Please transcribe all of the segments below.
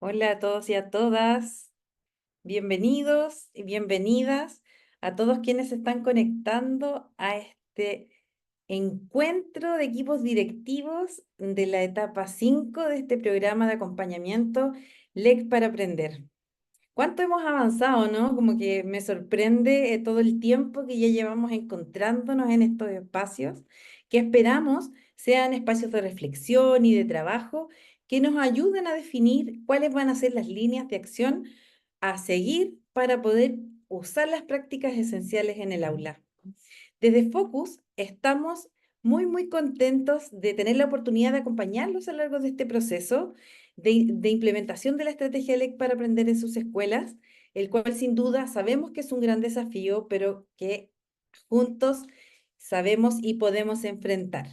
Hola a todos y a todas, bienvenidos y bienvenidas a todos quienes se están conectando a este encuentro de equipos directivos de la etapa 5 de este programa de acompañamiento LEC para Aprender. ¿Cuánto hemos avanzado, no? Como que me sorprende todo el tiempo que ya llevamos encontrándonos en estos espacios, que esperamos sean espacios de reflexión y de trabajo que nos ayuden a definir cuáles van a ser las líneas de acción a seguir para poder usar las prácticas esenciales en el aula. Desde Focus estamos muy contentos de tener la oportunidad de acompañarlos a lo largo de este proceso de implementación de la estrategia LEC para aprender en sus escuelas, el cual sin duda sabemos que es un gran desafío, pero que juntos sabemos y podemos enfrentar.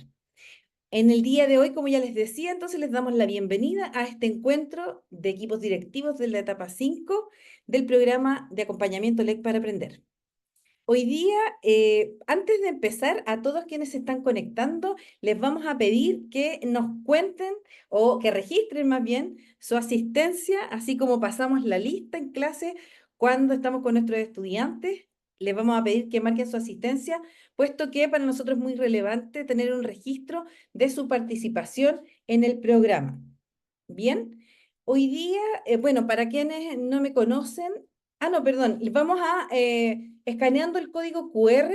En el día de hoy, como ya les decía, entonces les damos la bienvenida a este encuentro de equipos directivos de la etapa 5 del programa de acompañamiento LEC para aprender. Hoy día, antes de empezar, a todos quienes se están conectando, les vamos a pedir que nos cuenten o que registren más bien su asistencia, así como pasamos la lista en clase cuando estamos con nuestros estudiantes. Les vamos a pedir que marquen su asistencia, puesto que para nosotros es muy relevante tener un registro de su participación en el programa. Bien, hoy día, bueno, para quienes no me conocen, no, perdón, vamos a escaneando el código QR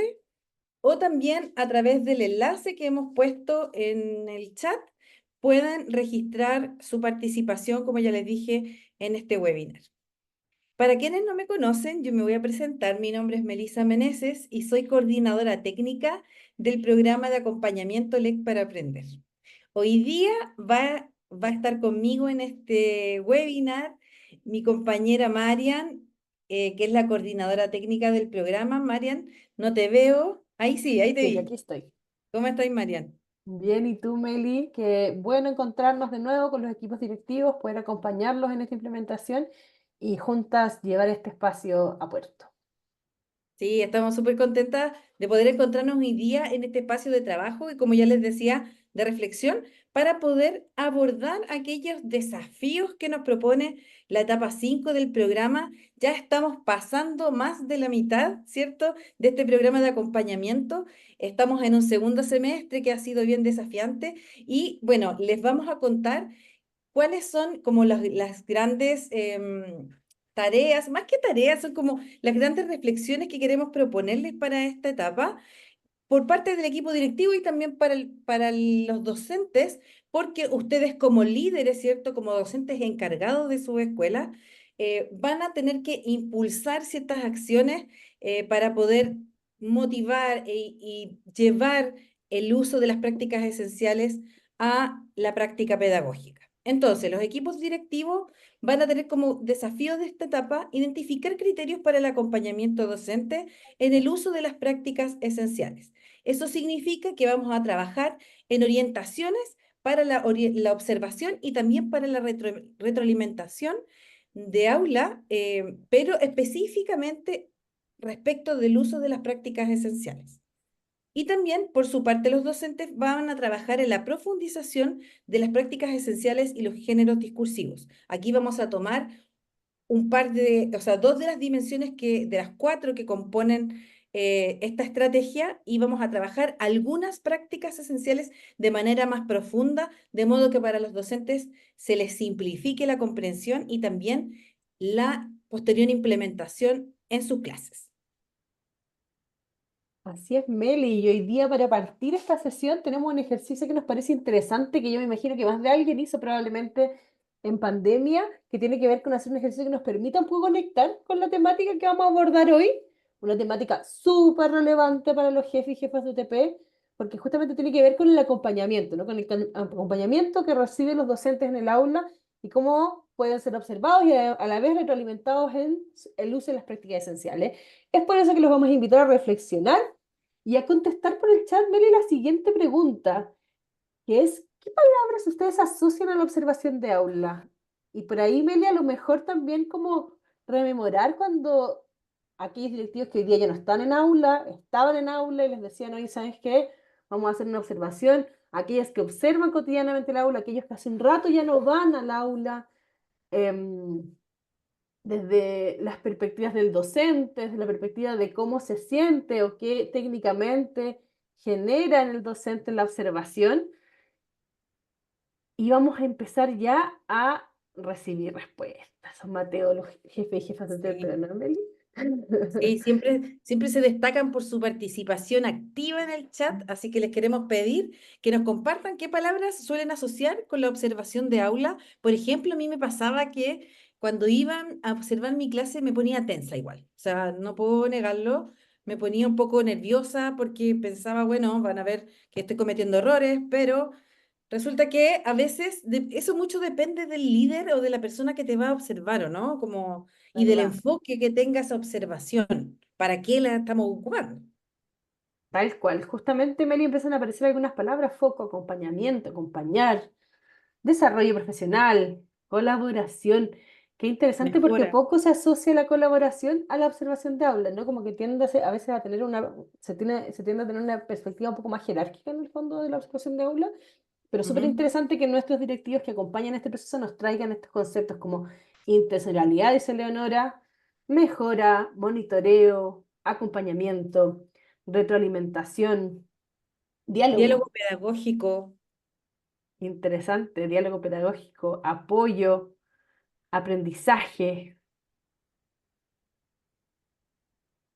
o también a través del enlace que hemos puesto en el chat, puedan registrar su participación, como ya les dije, en este webinar. Para quienes no me conocen, yo me voy a presentar. Mi nombre es Melissa Meneses y soy coordinadora técnica del programa de acompañamiento LEC para Aprender. Hoy día va a estar conmigo en este webinar mi compañera Marian, que es la coordinadora técnica del programa. Marian, no te veo. Ahí sí, ahí te Sí, aquí vi. estoy. ¿Cómo estás, Marian? Bien, ¿y tú, Meli? Qué bueno encontrarnos de nuevo con los equipos directivos, poder acompañarlos en esta implementación y juntas llevar este espacio a puerto. Sí, estamos súper contentas de poder encontrarnos hoy día en este espacio de trabajo y, como ya les decía, de reflexión para poder abordar aquellos desafíos que nos propone la etapa 5 del programa. Ya estamos pasando más de la mitad, ¿cierto?, de este programa de acompañamiento. Estamos en un segundo semestre que ha sido bien desafiante y, bueno, les vamos a contar cuáles son como las grandes tareas, más que tareas, son como las grandes reflexiones que queremos proponerles para esta etapa por parte del equipo directivo y también para los docentes, porque ustedes como líderes, ¿cierto? Como docentes encargados de su escuela, van a tener que impulsar ciertas acciones para poder motivar y llevar el uso de las prácticas esenciales a la práctica pedagógica. Entonces, los equipos directivos van a tener como desafío de esta etapa identificar criterios para el acompañamiento docente en el uso de las prácticas esenciales. Eso significa que vamos a trabajar en orientaciones para la observación y también para la retroalimentación de aula, pero específicamente respecto del uso de las prácticas esenciales. Y también, por su parte, los docentes van a trabajar en la profundización de las prácticas esenciales y los géneros discursivos. Aquí vamos a tomar un par o sea, dos de las dimensiones de las cuatro que componen esta estrategia y vamos a trabajar algunas prácticas esenciales de manera más profunda, de modo que para los docentes se les simplifique la comprensión y también la posterior implementación en sus clases. Así es, Meli, y hoy día para partir esta sesión tenemos un ejercicio que nos parece interesante, que yo me imagino que más de alguien hizo probablemente en pandemia, que tiene que ver con hacer un ejercicio que nos permita un poco conectar con la temática que vamos a abordar hoy, una temática súper relevante para los jefes y jefas de UTP, porque justamente tiene que ver con el acompañamiento, ¿no? Con el acompañamiento que reciben los docentes en el aula y cómo pueden ser observados y a la vez retroalimentados en el uso de las prácticas esenciales. Es por eso que los vamos a invitar a reflexionar y a contestar por el chat, Meli, la siguiente pregunta, que es, ¿qué palabras ustedes asocian a la observación de aula? Y por ahí, Meli, a lo mejor también como rememorar cuando aquellos directivos que hoy día ya no están en aula, estaban en aula y les decían, oye, ¿sabes qué? Vamos a hacer una observación. Aquellas que observan cotidianamente el aula, aquellos que hace un rato ya no van al aula. em, desde las perspectivas del docente, desde la perspectiva de cómo se siente o qué técnicamente genera en el docente la observación, y vamos a empezar ya a recibir respuestas. Son Mateo, los jefes y jefas de Sí. TED, ¿no, Meli? Sí, siempre se destacan por su participación activa en el chat, así que les queremos pedir que nos compartan qué palabras suelen asociar con la observación de aula. Por ejemplo, a mí me pasaba que cuando iban a observar mi clase me ponía tensa igual, o sea, no puedo negarlo, me ponía un poco nerviosa porque pensaba, bueno, van a ver que estoy cometiendo errores, pero resulta que a veces eso mucho depende del líder o de la persona que te va a observar, ¿o no? Como, y del ¿Verdad? enfoque que tenga esa observación. ¿Para qué la estamos ocupando? Tal cual. Justamente, Meli, empiezan a aparecer algunas palabras: foco, acompañamiento, acompañar, desarrollo profesional, colaboración. Qué interesante, porque Mejora. poco se asocia la colaboración a la observación de aula, ¿no? Como que tiende a veces a tener se tiende a tener una perspectiva un poco más jerárquica en el fondo de la observación de aula, pero súper Ujú. interesante que nuestros directivos que acompañan este proceso nos traigan estos conceptos como intencionalidad, dice Leonora, mejora, monitoreo, acompañamiento, retroalimentación, Diálogo diálogo, pedagógico, interesante, diálogo pedagógico, apoyo, aprendizaje,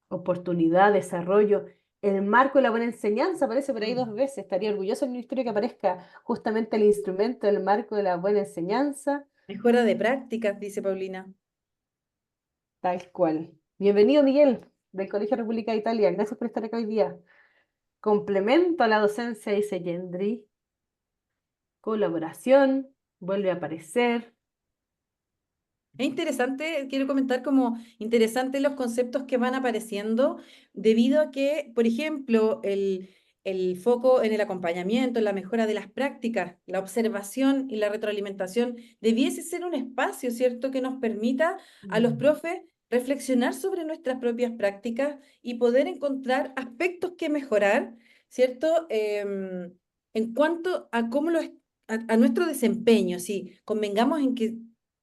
oportunidad, desarrollo. El marco de la buena enseñanza aparece por ahí dos mm, veces. Estaría orgulloso el ministerio que aparezca justamente el instrumento del marco de la buena enseñanza. mejora de prácticas, dice Paulina. Tal cual. Bienvenido, Miguel, del Colegio República de Italia. Gracias por estar acá hoy día. Complemento a la docencia, dice Gendry. Colaboración, vuelve a aparecer. Es interesante, quiero comentar como interesante los conceptos que van apareciendo debido a que, por ejemplo, el foco en el acompañamiento, en la mejora de las prácticas, la observación y la retroalimentación debiese ser un espacio, ¿cierto?, que nos permita a los Mm. profes reflexionar sobre nuestras propias prácticas y poder encontrar aspectos que mejorar, ¿cierto? En cuanto a cómo a nuestro desempeño, si convengamos en que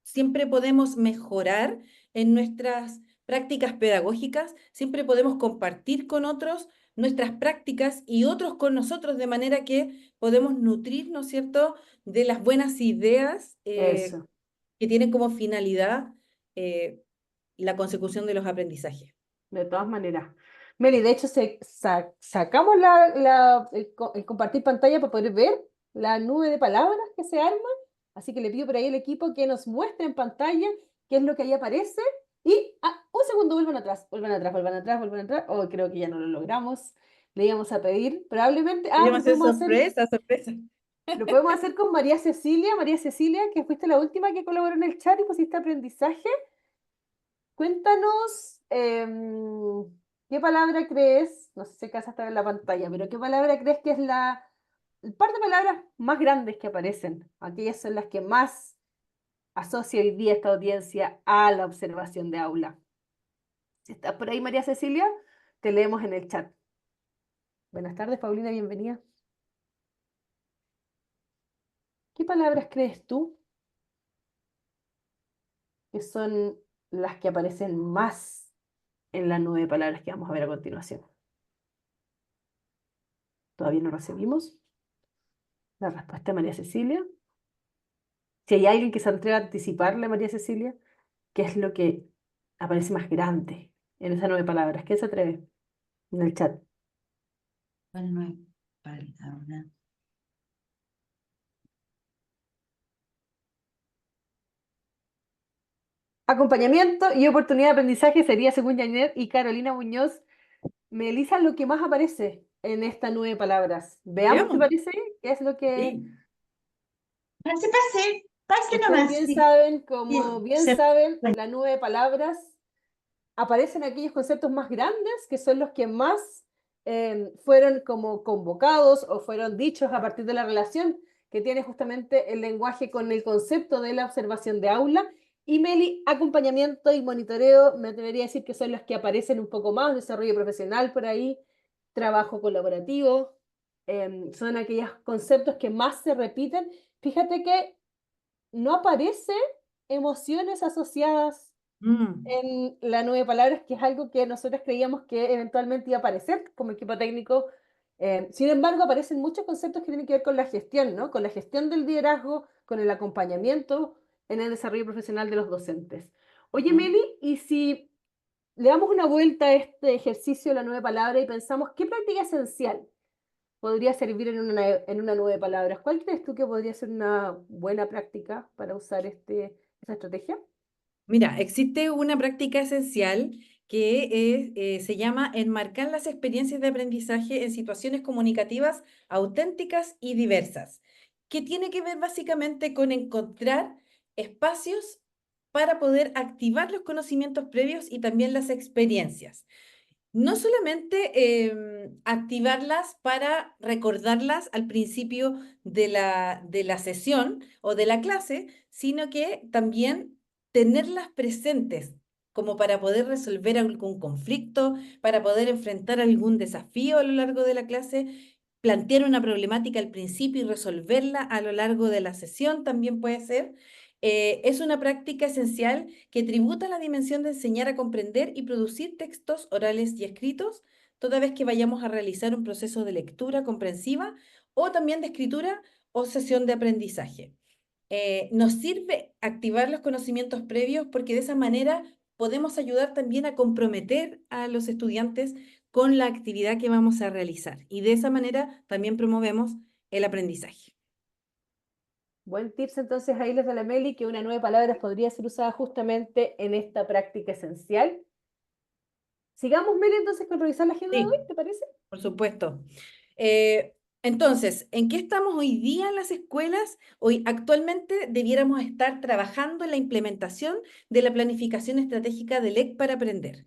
siempre podemos mejorar en nuestras prácticas pedagógicas, siempre podemos compartir con otros nuestras prácticas y otros con nosotros, de manera que podemos nutrir, ¿no es cierto?, de las buenas ideas Eso, que tienen como finalidad eh, la consecución de los aprendizajes. de todas maneras. Meli, de hecho, sacamos el compartir pantalla para poder ver la nube de palabras que se arma. Así que le pido por ahí al equipo que nos muestre en pantalla qué es lo que ahí aparece. Y un segundo, vuelvan atrás, vuelvan atrás, vuelvan atrás, vuelvan atrás. Oh, creo que ya no lo logramos. Le íbamos a pedir, probablemente. Podríamos hacer sorpresa, sorpresa. Lo podemos hacer con María Cecilia. María Cecilia, que fuiste la última que colaboró en el chat y pusiste aprendizaje. Cuéntanos, ¿qué palabra crees? No sé si alcanza a estar en la pantalla, pero ¿qué palabra crees que es el par de palabras más grandes que aparecen? Aquellas son las que más asocia hoy día esta audiencia a la observación de aula. Si estás por ahí, María Cecilia, te leemos en el chat. Buenas tardes, Paulina, bienvenida. ¿Qué palabras crees tú que son las que aparecen más en las 9 palabras que vamos a ver a continuación? ¿Todavía no recibimos la respuesta de María Cecilia? Si hay alguien que se atreva a anticiparle a María Cecilia, ¿qué es lo que aparece más grande en esas 9 palabras? ¿Qué se atreve en el chat? Bueno, no hay palabra. Acompañamiento y oportunidad de aprendizaje sería, según Janet y Carolina Muñoz, Melissa, lo que más aparece en estas 9 palabras. Veamos qué Veamos. parece, qué es lo que Sí. Pase, pase, pase ustedes nomás. bien Sí, saben, sí, como bien saben, las 9 palabras aparecen aquellos conceptos más grandes, que son los que más fueron como convocados o fueron dichos a partir de la relación que tiene justamente el lenguaje con el concepto de la observación de aula. Y Meli, acompañamiento y monitoreo, me atrevería a decir que son los que aparecen un poco más, desarrollo profesional por ahí, trabajo colaborativo, son aquellos conceptos que más se repiten. Fíjate que no aparece emociones asociadas Mm, en la nube de palabras, que es algo que nosotros creíamos que eventualmente iba a aparecer como equipo técnico. Sin embargo, aparecen muchos conceptos que tienen que ver con la gestión, ¿no? Con la gestión del liderazgo, con el acompañamiento en el desarrollo profesional de los docentes. Oye, mm. Meli, ¿y si le damos una vuelta a este ejercicio de la nube de palabras y pensamos qué práctica esencial podría servir en una nube de palabras? ¿Cuál crees tú que podría ser una buena práctica para usar esta estrategia? Mira, existe una práctica esencial que se llama enmarcar las experiencias de aprendizaje en situaciones comunicativas auténticas y diversas, que tiene que ver básicamente con encontrar espacios para poder activar los conocimientos previos y también las experiencias. No solamente activarlas para recordarlas al principio de la sesión o de la clase, sino que también tenerlas presentes como para poder resolver algún conflicto, para poder enfrentar algún desafío a lo largo de la clase, plantear una problemática al principio y resolverla a lo largo de la sesión también puede ser. Es una práctica esencial que tributa la dimensión de enseñar a comprender y producir textos orales y escritos, toda vez que vayamos a realizar un proceso de lectura comprensiva o también de escritura o sesión de aprendizaje. Nos sirve activar los conocimientos previos porque de esa manera podemos ayudar también a comprometer a los estudiantes con la actividad que vamos a realizar y de esa manera también promovemos el aprendizaje. Buen tips entonces ahí les da la Meli, que una nueva palabra podría ser usada justamente en esta práctica esencial. Sigamos, Meli, entonces con revisar la agenda de hoy, Sí. ¿te parece? Por supuesto. Entonces, ¿en qué estamos hoy día en las escuelas? Hoy actualmente debiéramos estar trabajando en la implementación de la planificación estratégica del EC para aprender.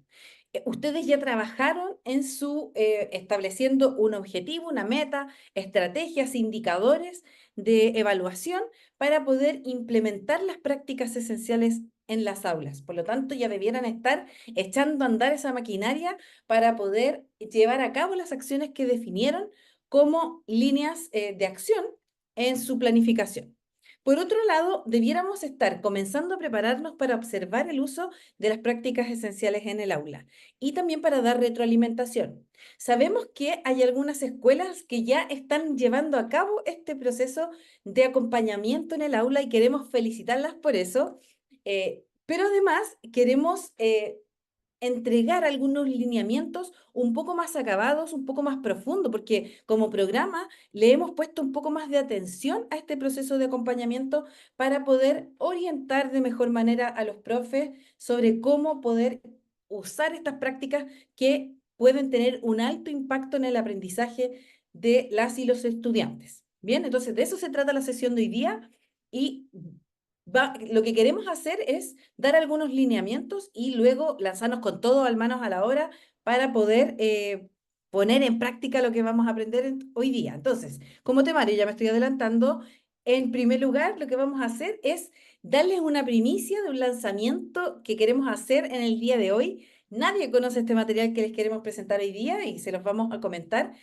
Ustedes ya trabajaron en su estableciendo un objetivo, una meta, estrategias, indicadores de evaluación para poder implementar las prácticas esenciales en las aulas. Por lo tanto, ya debieran estar echando a andar esa maquinaria para poder llevar a cabo las acciones que definieron como líneas de acción en su planificación. Por otro lado, debiéramos estar comenzando a prepararnos para observar el uso de las prácticas esenciales en el aula y también para dar retroalimentación. Sabemos que hay algunas escuelas que ya están llevando a cabo este proceso de acompañamiento en el aula y queremos felicitarlas por eso, pero además queremos entregar algunos lineamientos un poco más acabados, un poco más profundos, porque como programa le hemos puesto un poco más de atención a este proceso de acompañamiento para poder orientar de mejor manera a los profes sobre cómo poder usar estas prácticas que pueden tener un alto impacto en el aprendizaje de las y los estudiantes. Bien, entonces de eso se trata la sesión de hoy día y lo que queremos hacer es dar algunos lineamientos y luego lanzarnos con todo al manos a la obra para poder poner en práctica lo que vamos a aprender hoy día. Entonces, como temario, ya me estoy adelantando, en primer lugar, lo que vamos a hacer es darles una primicia de un lanzamiento que queremos hacer en el día de hoy. Nadie conoce este material que les queremos presentar hoy día y se los vamos a comentar.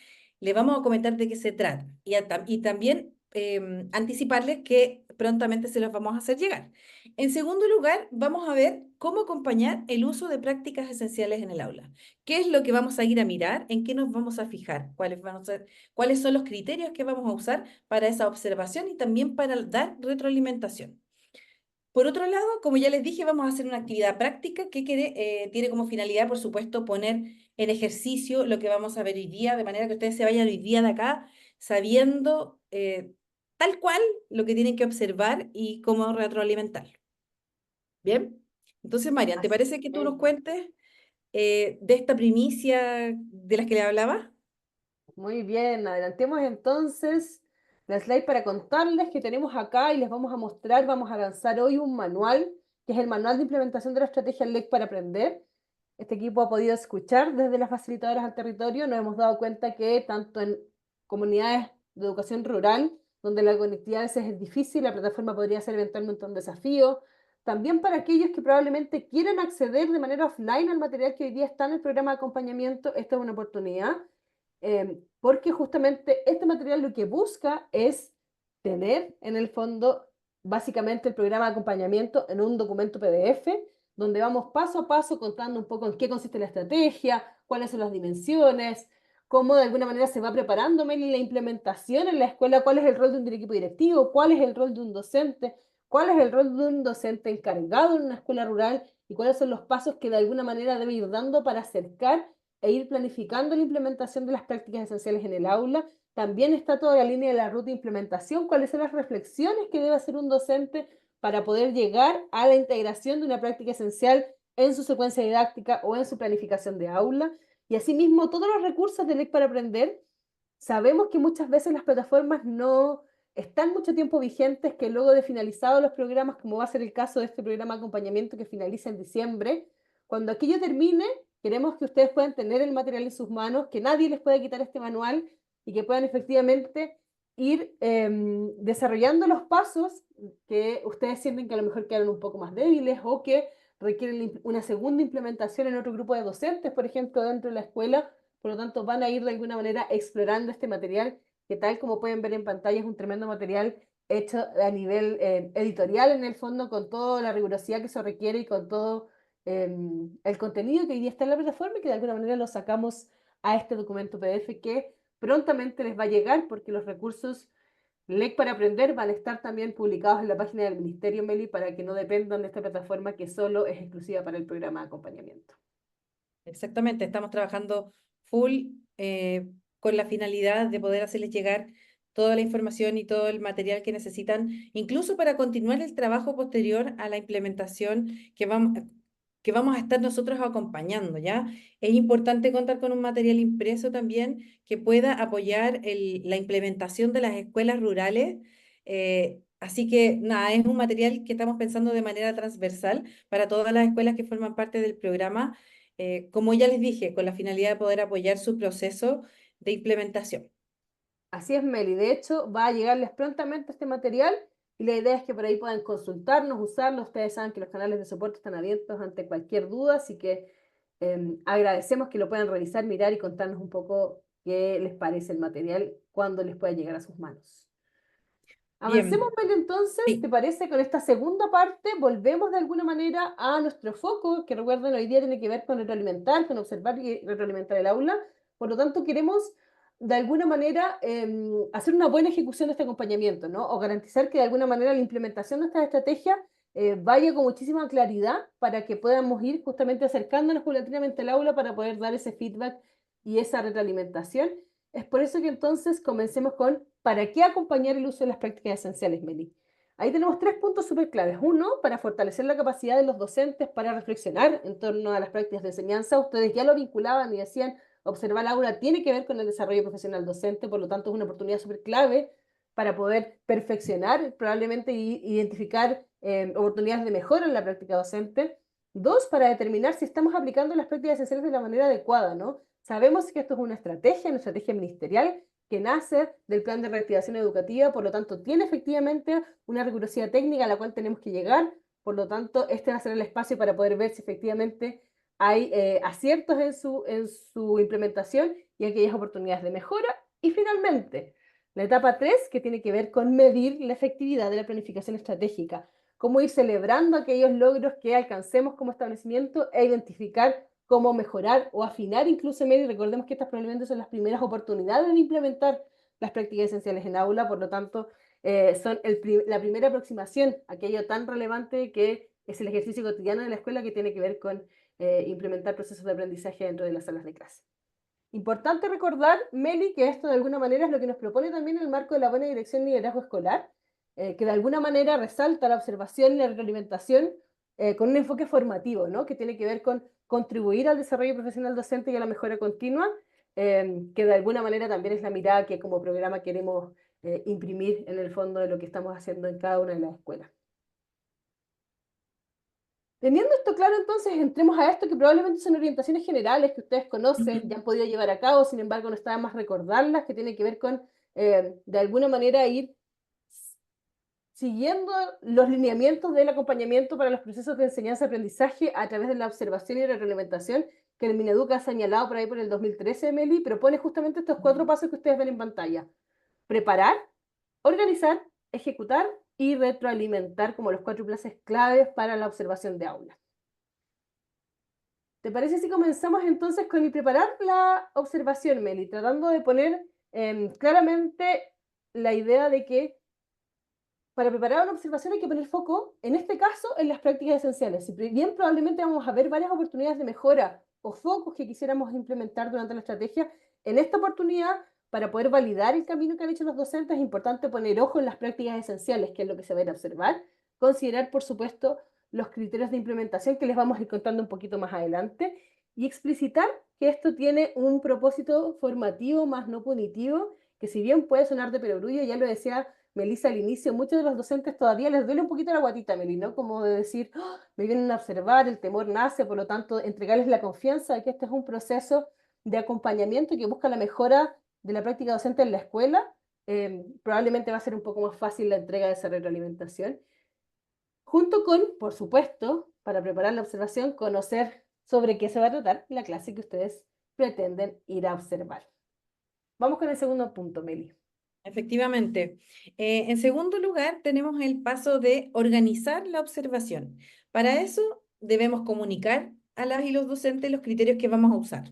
Les vamos a comentar de qué se trata y también anticiparles que prontamente se los vamos a hacer llegar. En segundo lugar, vamos a ver cómo acompañar el uso de prácticas esenciales en el aula. ¿Qué es lo que vamos a ir a mirar? ¿En qué nos vamos a fijar? ¿Cuáles son los criterios que vamos a usar para esa observación y también para dar retroalimentación? Por otro lado, como ya les dije, vamos a hacer una actividad práctica que tiene como finalidad, por supuesto, poner en ejercicio lo que vamos a ver hoy día, de manera que ustedes se vayan hoy día de acá sabiendo tal cual lo que tienen que observar y cómo retroalimentarlo. ¿Bien? Entonces, Marian, ¿te Así parece que tú nos es. cuentes de esta primicia de las que le hablaba? Muy bien, adelantemos entonces la slide para contarles que tenemos acá y les vamos a mostrar, vamos a lanzar hoy un manual, que es el manual de implementación de la estrategia LEC para aprender. Este equipo ha podido escuchar desde las facilitadoras al territorio. Nos hemos dado cuenta que tanto en comunidades de educación rural, donde la conectividad a veces es difícil, la plataforma podría ser eventualmente un desafío. También para aquellos que probablemente quieran acceder de manera offline al material que hoy día está en el programa de acompañamiento, esta es una oportunidad, porque justamente este material lo que busca es tener en el fondo básicamente el programa de acompañamiento en un documento PDF, donde vamos paso a paso contando un poco en qué consiste la estrategia, cuáles son las dimensiones, cómo de alguna manera se va preparando Meli la implementación en la escuela, cuál es el rol de un equipo directivo, cuál es el rol de un docente, cuál es el rol de un docente encargado en una escuela rural y cuáles son los pasos que de alguna manera debe ir dando para acercar e ir planificando la implementación de las prácticas esenciales en el aula. También está toda la línea de la ruta de implementación, cuáles son las reflexiones que debe hacer un docente para poder llegar a la integración de una práctica esencial en su secuencia didáctica o en su planificación de aula. Y asimismo, todos los recursos de LEC para aprender. Sabemos que muchas veces las plataformas no están mucho tiempo vigentes, que luego de finalizados los programas, como va a ser el caso de este programa de acompañamiento que finaliza en diciembre, cuando aquello termine, queremos que ustedes puedan tener el material en sus manos, que nadie les pueda quitar este manual y que puedan efectivamente ir desarrollando los pasos que ustedes sienten que a lo mejor quedan un poco más débiles o que requieren una segunda implementación en otro grupo de docentes, por ejemplo, dentro de la escuela. Por lo tanto, van a ir de alguna manera explorando este material, que tal como pueden ver en pantalla es un tremendo material hecho a nivel editorial en el fondo, con toda la rigurosidad que se requiere y con todo el contenido que hoy día está en la plataforma y que de alguna manera lo sacamos a este documento PDF que prontamente les va a llegar porque los recursos LEC para aprender van a estar también publicados en la página del Ministerio, Meli, para que no dependan de esta plataforma que solo es exclusiva para el programa de acompañamiento. Exactamente, estamos trabajando full con la finalidad de poder hacerles llegar toda la información y todo el material que necesitan, incluso para continuar el trabajo posterior a la implementación que vamos a estar nosotros acompañando, ¿ya? Es importante contar con un material impreso también que pueda apoyar la implementación de las escuelas rurales. Así que nada, es un material que estamos pensando de manera transversal para todas las escuelas que forman parte del programa, como ya les dije, con la finalidad de poder apoyar su proceso de implementación. Así es, Meli. De hecho, va a llegarles prontamente este material y la idea es que por ahí puedan consultarnos, usarlo. Ustedes saben que los canales de soporte están abiertos ante cualquier duda, así que agradecemos que lo puedan revisar, mirar y contarnos un poco qué les parece el material cuando les pueda llegar a sus manos. Avancemos, Bien, Meli, entonces, ¿te sí, parece? Con esta segunda parte, volvemos de alguna manera a nuestro foco, que recuerden, hoy día tiene que ver con retroalimentar, con observar y retroalimentar el aula. Por lo tanto, queremos de alguna manera hacer una buena ejecución de este acompañamiento, ¿no? O garantizar que de alguna manera la implementación de esta estrategia vaya con muchísima claridad para que podamos ir justamente acercándonos paulatinamente al aula para poder dar ese feedback y esa retroalimentación. Es por eso que entonces comencemos con ¿para qué acompañar el uso de las prácticas esenciales, Meli? Ahí tenemos tres puntos súper claves. Uno, para fortalecer la capacidad de los docentes para reflexionar en torno a las prácticas de enseñanza. Ustedes ya lo vinculaban y decían, observar el aula tiene que ver con el desarrollo profesional docente, por lo tanto es una oportunidad súper clave para poder perfeccionar probablemente y identificar oportunidades de mejora en la práctica docente. Dos, para determinar si estamos aplicando las prácticas esenciales de la manera adecuada, ¿no? Sabemos que esto es una estrategia ministerial que nace del plan de reactivación educativa, por lo tanto tiene efectivamente una rigurosidad técnica a la cual tenemos que llegar, por lo tanto este va a ser el espacio para poder ver si efectivamente hay aciertos en su implementación y aquellas oportunidades de mejora. Y finalmente, la etapa 3 que tiene que ver con medir la efectividad de la planificación estratégica, cómo ir celebrando aquellos logros que alcancemos como establecimiento e identificar cómo mejorar o afinar incluso medio. Recordemos que estas probablemente son las primeras oportunidades de implementar las prácticas esenciales en aula, por lo tanto, son la primera aproximación a aquello tan relevante que es el ejercicio cotidiano de la escuela que tiene que ver con implementar procesos de aprendizaje dentro de las salas de clase. Importante recordar, Meli, que esto de alguna manera es lo que nos propone también el marco de la buena dirección y liderazgo escolar, que de alguna manera resalta la observación y la retroalimentación con un enfoque formativo, ¿no? Que tiene que ver con contribuir al desarrollo profesional docente y a la mejora continua, que de alguna manera también es la mirada que como programa queremos imprimir en el fondo de lo que estamos haciendo en cada una de las escuelas. Teniendo esto claro, entonces entremos a esto que probablemente son orientaciones generales que ustedes conocen, ya han podido llevar a cabo, sin embargo no está de más recordarlas, que tiene que ver con, de alguna manera, ir siguiendo los lineamientos del acompañamiento para los procesos de enseñanza-aprendizaje a través de la observación y retroalimentación que el Mineduc ha señalado por ahí por el 2013, Meli, propone justamente estos 4 pasos que ustedes ven en pantalla. Preparar, organizar, ejecutar y retroalimentar como los 4 clases claves para la observación de aula. ¿Te parece si comenzamos entonces con el preparar la observación, Meli? Tratando de poner claramente la idea de que para preparar una observación hay que poner foco, en este caso, en las prácticas esenciales. Si bien probablemente vamos a ver varias oportunidades de mejora o focos que quisiéramos implementar durante la estrategia, en esta oportunidad, para poder validar el camino que han hecho los docentes, es importante poner ojo en las prácticas esenciales, que es lo que se va a ir a observar, considerar, por supuesto, los criterios de implementación que les vamos a ir contando un poquito más adelante, y explicitar que esto tiene un propósito formativo más no punitivo, que si bien puede sonar de perogrullo, ya lo decía Melissa al inicio, muchos de los docentes todavía les duele un poquito la guatita, Meli, ¿no? Como de decir, "Oh, me vienen a observar, el temor nace, por lo tanto, entregarles la confianza de que este es un proceso de acompañamiento que busca la mejora de la práctica docente en la escuela, probablemente va a ser un poco más fácil la entrega de esa retroalimentación. Junto con, por supuesto, para preparar la observación, conocer sobre qué se va a tratar la clase que ustedes pretenden ir a observar. Vamos con el segundo punto, Meli. Efectivamente. En segundo lugar, tenemos el paso de organizar la observación. Para eso debemos comunicar a las y los docentes los criterios que vamos a usar.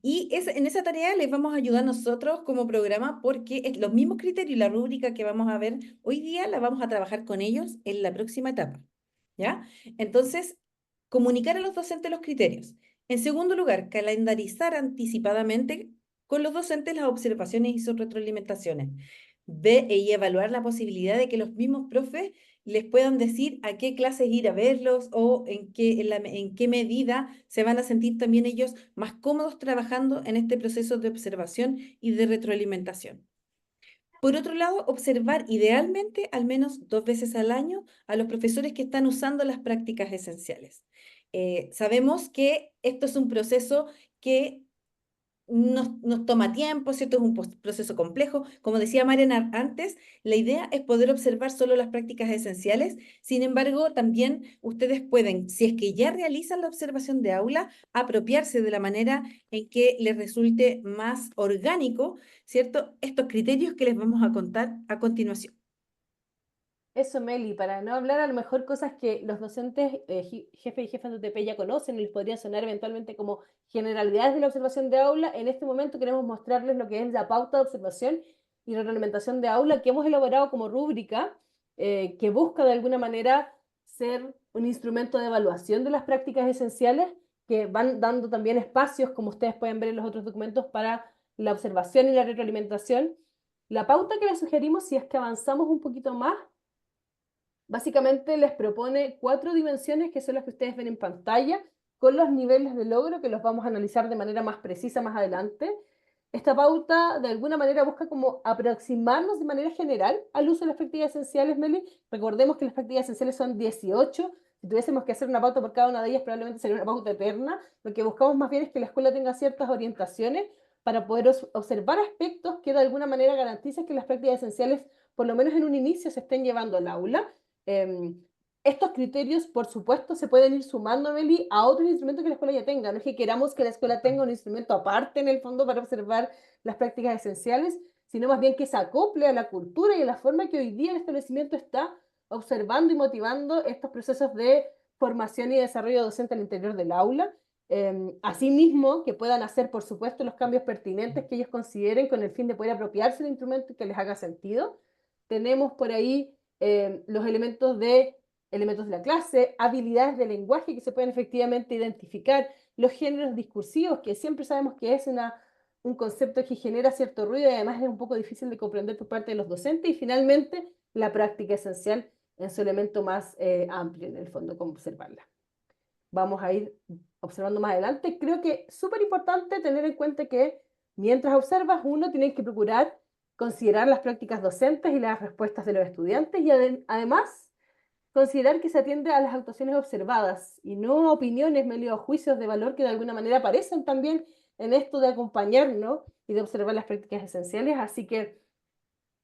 Y en esa tarea les vamos a ayudar nosotros como programa porque los mismos criterios y la rúbrica que vamos a ver hoy día la vamos a trabajar con ellos en la próxima etapa. ¿Ya? Entonces, comunicar a los docentes los criterios. En segundo lugar, calendarizar anticipadamente con los docentes las observaciones y sus retroalimentaciones. Y evaluar la posibilidad de que los mismos profes les puedan decir a qué clases ir a verlos o en qué medida se van a sentir también ellos más cómodos trabajando en este proceso de observación y de retroalimentación. Por otro lado, observar idealmente al menos 2 veces al año a los profesores que están usando las prácticas esenciales. Sabemos que esto es un proceso que nos toma tiempo, ¿cierto? Es un proceso complejo. Como decía Mariana antes, la idea es poder observar solo las prácticas esenciales. Sin embargo, también ustedes pueden, si es que ya realizan la observación de aula, apropiarse de la manera en que les resulte más orgánico, ¿cierto? Estos criterios que les vamos a contar a continuación. Eso, Meli, para no hablar a lo mejor cosas que los docentes, jefes y jefas de UTP ya conocen y les podría sonar eventualmente como generalidades de la observación de aula, en este momento queremos mostrarles lo que es la pauta de observación y retroalimentación de aula que hemos elaborado como rúbrica, que busca de alguna manera ser un instrumento de evaluación de las prácticas esenciales que van dando también espacios, como ustedes pueden ver en los otros documentos, para la observación y la retroalimentación. La pauta que les sugerimos, si es que avanzamos un poquito más, básicamente les propone 4 dimensiones que son las que ustedes ven en pantalla, con los niveles de logro que los vamos a analizar de manera más precisa más adelante. Esta pauta de alguna manera busca como aproximarnos de manera general al uso de las prácticas esenciales, Meli. Recordemos que las prácticas esenciales son 18. Si tuviésemos que hacer una pauta por cada una de ellas, probablemente sería una pauta eterna. Lo que buscamos más bien es que la escuela tenga ciertas orientaciones para poder observar aspectos que de alguna manera garanticen que las prácticas esenciales, por lo menos en un inicio, se estén llevando al aula. Estos criterios, por supuesto, se pueden ir sumando, Meli, a otros instrumentos que la escuela ya tenga. No es que queramos que la escuela tenga un instrumento aparte en el fondo para observar las prácticas esenciales, sino más bien que se acople a la cultura y a la forma que hoy día el establecimiento está observando y motivando estos procesos de formación y desarrollo docente al interior del aula. Asimismo, que puedan hacer, por supuesto, los cambios pertinentes que ellos consideren con el fin de poder apropiarse del instrumento y que les haga sentido. Tenemos por ahí los elementos de la clase, habilidades de lenguaje que se pueden efectivamente identificar, los géneros discursivos, que siempre sabemos que es un concepto que genera cierto ruido y además es un poco difícil de comprender por parte de los docentes, y finalmente la práctica esencial en su elemento más amplio, en el fondo, cómo observarla. Vamos a ir observando más adelante. Creo que es súper importante tener en cuenta que mientras observas, uno tiene que procurar considerar las prácticas docentes y las respuestas de los estudiantes y además considerar que se atiende a las actuaciones observadas y no opiniones, medio juicios de valor que de alguna manera aparecen también en esto de acompañarnos y de observar las prácticas esenciales. Así que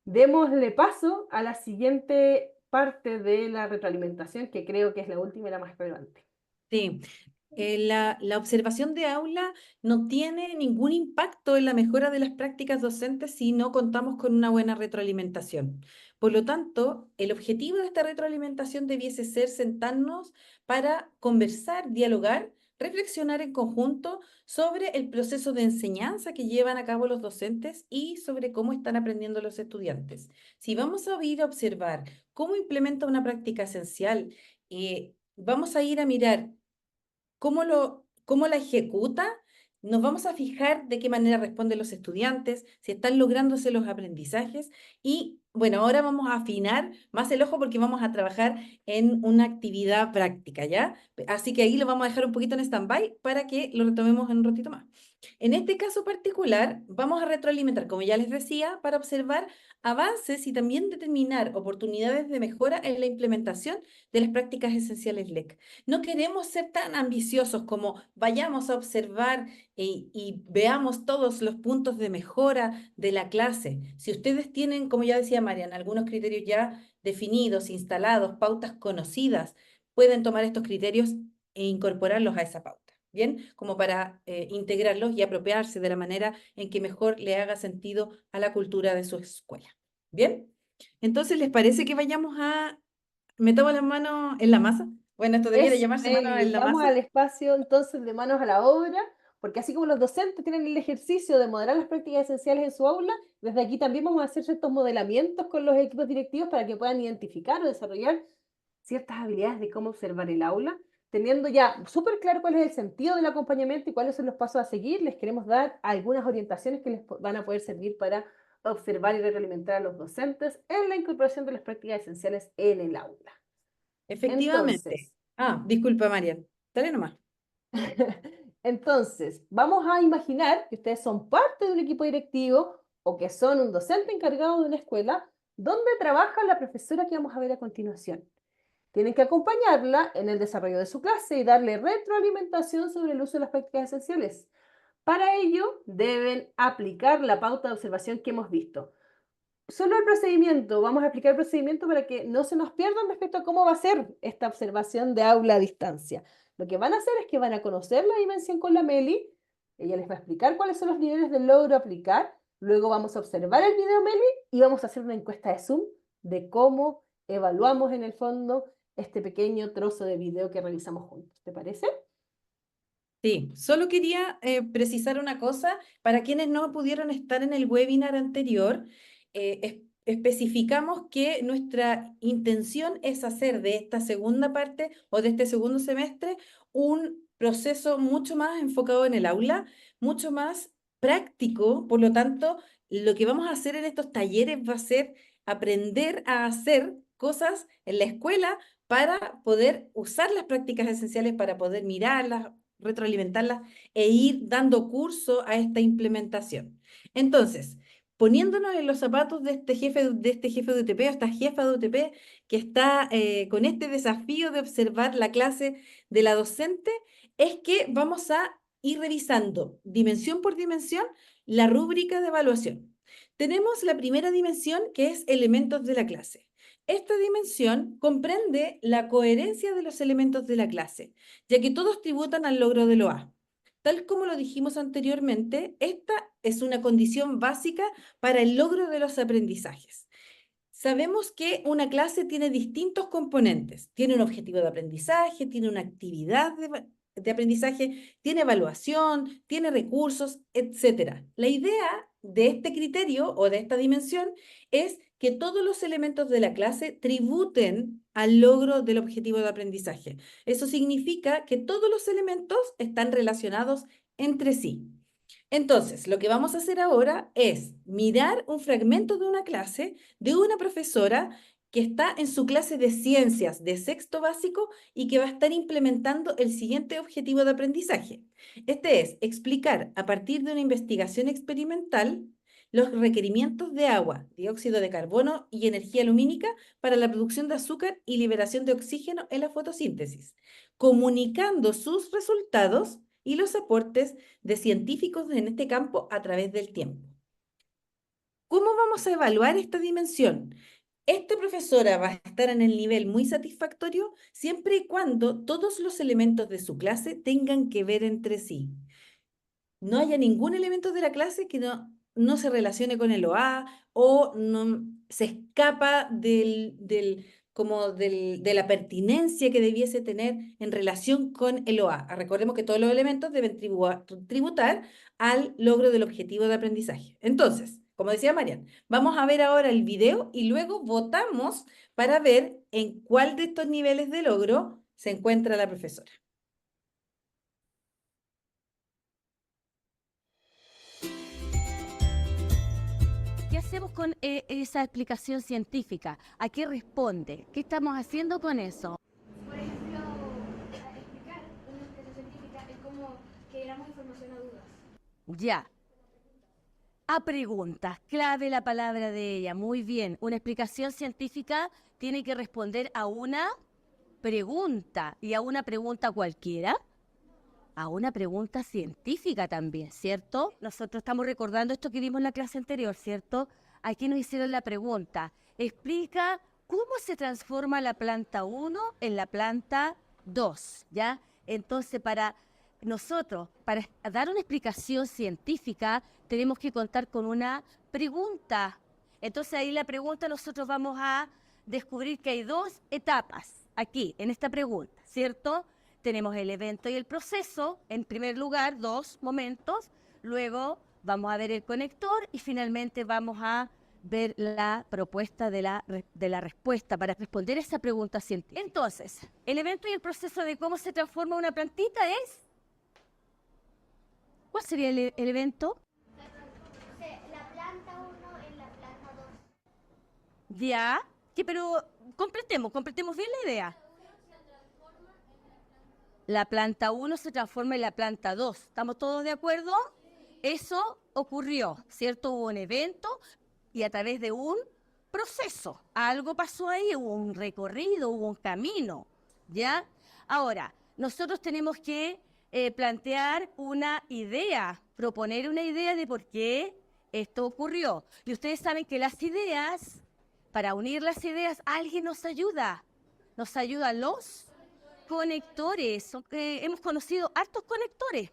démosle paso a la siguiente parte de la retroalimentación, que creo que es la última y la más relevante. Sí, la observación de aula no tiene ningún impacto en la mejora de las prácticas docentes si no contamos con una buena retroalimentación. Por lo tanto, el objetivo de esta retroalimentación debiese ser sentarnos para conversar, dialogar, reflexionar en conjunto sobre el proceso de enseñanza que llevan a cabo los docentes y sobre cómo están aprendiendo los estudiantes. Si vamos a ir a observar cómo implementa una práctica esencial, vamos a ir a mirar cómo la ejecuta, nos vamos a fijar de qué manera responden los estudiantes, si están lográndose los aprendizajes y bueno, ahora vamos a afinar más el ojo porque vamos a trabajar en una actividad práctica, ¿ya? Así que ahí lo vamos a dejar un poquito en stand-by para que lo retomemos en un ratito más. En este caso particular, vamos a retroalimentar, como ya les decía, para observar avances y también determinar oportunidades de mejora en la implementación de las prácticas esenciales LEC. No queremos ser tan ambiciosos como vayamos a observar y veamos todos los puntos de mejora de la clase. Si ustedes tienen, como ya decía Marian, algunos criterios ya definidos, instalados, pautas conocidas, pueden tomar estos criterios e incorporarlos a esa pauta. ¿Bien? Como para integrarlos y apropiarse de la manera en que mejor le haga sentido a la cultura de su escuela. ¿Bien? Entonces, ¿les parece que vayamos a... metamos las manos en la masa? Bueno, esto debiera Es, llamarse manos Meli, en la vamos masa. al espacio entonces de manos a la obra, porque así como los docentes tienen el ejercicio de moderar las prácticas esenciales en su aula, desde aquí también vamos a hacer ciertos modelamientos con los equipos directivos para que puedan identificar o desarrollar ciertas habilidades de cómo observar el aula, teniendo ya súper claro cuál es el sentido del acompañamiento y cuáles son los pasos a seguir. Les queremos dar algunas orientaciones que les van a poder servir para observar y retroalimentar a los docentes en la incorporación de las prácticas esenciales en el aula. Efectivamente. Entonces, Ah, disculpa, Marian. Dale nomás. entonces, vamos a imaginar que ustedes son parte de un equipo directivo o que son un docente encargado de una escuela donde trabaja la profesora que vamos a ver a continuación. Tienen que acompañarla en el desarrollo de su clase y darle retroalimentación sobre el uso de las prácticas esenciales. Para ello, deben aplicar la pauta de observación que hemos visto. Solo el procedimiento, vamos a explicar el procedimiento para que no se nos pierdan respecto a cómo va a ser esta observación de aula a distancia. Lo que van a hacer es que van a conocer la dimensión con la Meli, ella les va a explicar cuáles son los niveles del logro a aplicar, luego vamos a observar el video Meli y vamos a hacer una encuesta de Zoom de cómo evaluamos en el fondo este pequeño trozo de video que realizamos juntos. ¿Te parece? Sí, solo quería precisar una cosa para quienes no pudieron estar en el webinar anterior. Especificamos que nuestra intención es hacer de esta segunda parte o de este segundo semestre un proceso mucho más enfocado en el aula, mucho más práctico. Por lo tanto, lo que vamos a hacer en estos talleres va a ser aprender a hacer cosas en la escuela para poder usar las prácticas esenciales, para poder mirarlas, retroalimentarlas e ir dando curso a esta implementación. Entonces, poniéndonos en los zapatos de este jefe de UTP o esta jefa de UTP que está con este desafío de observar la clase de la docente, es que vamos a ir revisando dimensión por dimensión la rúbrica de evaluación. Tenemos la primera dimensión que es elementos de la clase. Esta dimensión comprende la coherencia de los elementos de la clase, ya que todos tributan al logro de lo A. Tal como lo dijimos anteriormente, esta es una condición básica para el logro de los aprendizajes. Sabemos que una clase tiene distintos componentes. Tiene un objetivo de aprendizaje, tiene una actividad de aprendizaje, tiene evaluación, tiene recursos, etc. La idea de este criterio o de esta dimensión es que todos los elementos de la clase tributen al logro del objetivo de aprendizaje. Eso significa que todos los elementos están relacionados entre sí. Entonces, lo que vamos a hacer ahora es mirar un fragmento de una clase de una profesora que está en su clase de ciencias de sexto básico y que va a estar implementando el siguiente objetivo de aprendizaje. Este es explicar a partir de una investigación experimental los requerimientos de agua, dióxido de carbono y energía lumínica para la producción de azúcar y liberación de oxígeno en la fotosíntesis, comunicando sus resultados y los aportes de científicos en este campo a través del tiempo. ¿Cómo vamos a evaluar esta dimensión? Esta profesora va a estar en el nivel muy satisfactorio siempre y cuando todos los elementos de su clase tengan que ver entre sí. No haya ningún elemento de la clase que no no se relacione con el OA o no se escapa de la pertinencia que debiese tener en relación con el OA. Recordemos que todos los elementos deben tributar al logro del objetivo de aprendizaje. Entonces, como decía Marian, vamos a ver ahora el video y luego votamos para ver en cuál de estos niveles de logro se encuentra la profesora. ¿Qué hacemos con esa explicación científica? ¿A qué responde? ¿Qué estamos haciendo con eso? Por ejemplo, explicar una expresión científica es como que diéramos información a dudas. Ya. A preguntas, clave la palabra de ella. Muy bien. Una explicación científica tiene que responder a una pregunta. ¿Y a una pregunta cualquiera? A una pregunta científica también, ¿cierto? Nosotros estamos recordando esto que vimos en la clase anterior, ¿cierto? Aquí nos hicieron la pregunta. Explica cómo se transforma la planta 1 en la planta 2, ¿ya? Entonces, para nosotros, para dar una explicación científica, tenemos que contar con una pregunta. Entonces, ahí la pregunta nosotros vamos a descubrir que hay dos etapas aquí, en esta pregunta, ¿cierto? Tenemos el evento y el proceso, en primer lugar, dos momentos, luego vamos a ver el conector y finalmente vamos a ver la propuesta de la respuesta para responder esa pregunta científica. Entonces, el evento y el proceso de cómo se transforma una plantita es... ¿Cuál sería el evento? La planta 1 en la planta 2. Ya, que pero completemos bien la idea. La planta 1 se transforma en la planta 2. ¿Estamos todos de acuerdo? Eso ocurrió, ¿cierto? Hubo un evento y a través de un proceso. Algo pasó ahí, hubo un recorrido, hubo un camino, ¿ya? Ahora, nosotros tenemos que plantear una idea, proponer una idea de por qué esto ocurrió. Y ustedes saben que las ideas, para unir las ideas, alguien nos ayuda. Nos ayudan los conectores. Hemos conocido hartos conectores,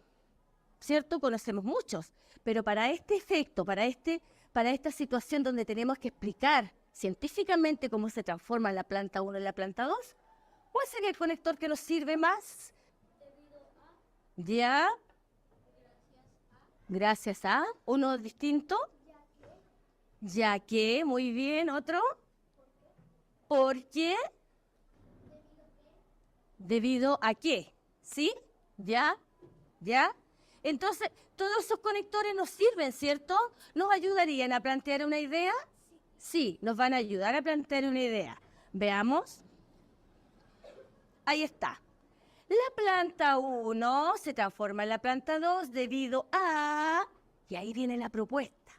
¿cierto? Conocemos muchos, pero para este efecto, para esta situación donde tenemos que explicar científicamente cómo se transforma la planta 1 en la planta 2, ¿cuál sería el conector que nos sirve más? ¿Ya? Gracias a uno distinto. Ya que, muy bien, otro. ¿Por qué? ¿Debido a qué? ¿Sí? ¿Ya? ¿Ya? Entonces, todos esos conectores nos sirven, ¿cierto? ¿Nos ayudarían a plantear una idea? Sí, nos van a ayudar a plantear una idea. Veamos. Ahí está. La planta 1 se transforma en la planta 2 debido a... Y ahí viene la propuesta,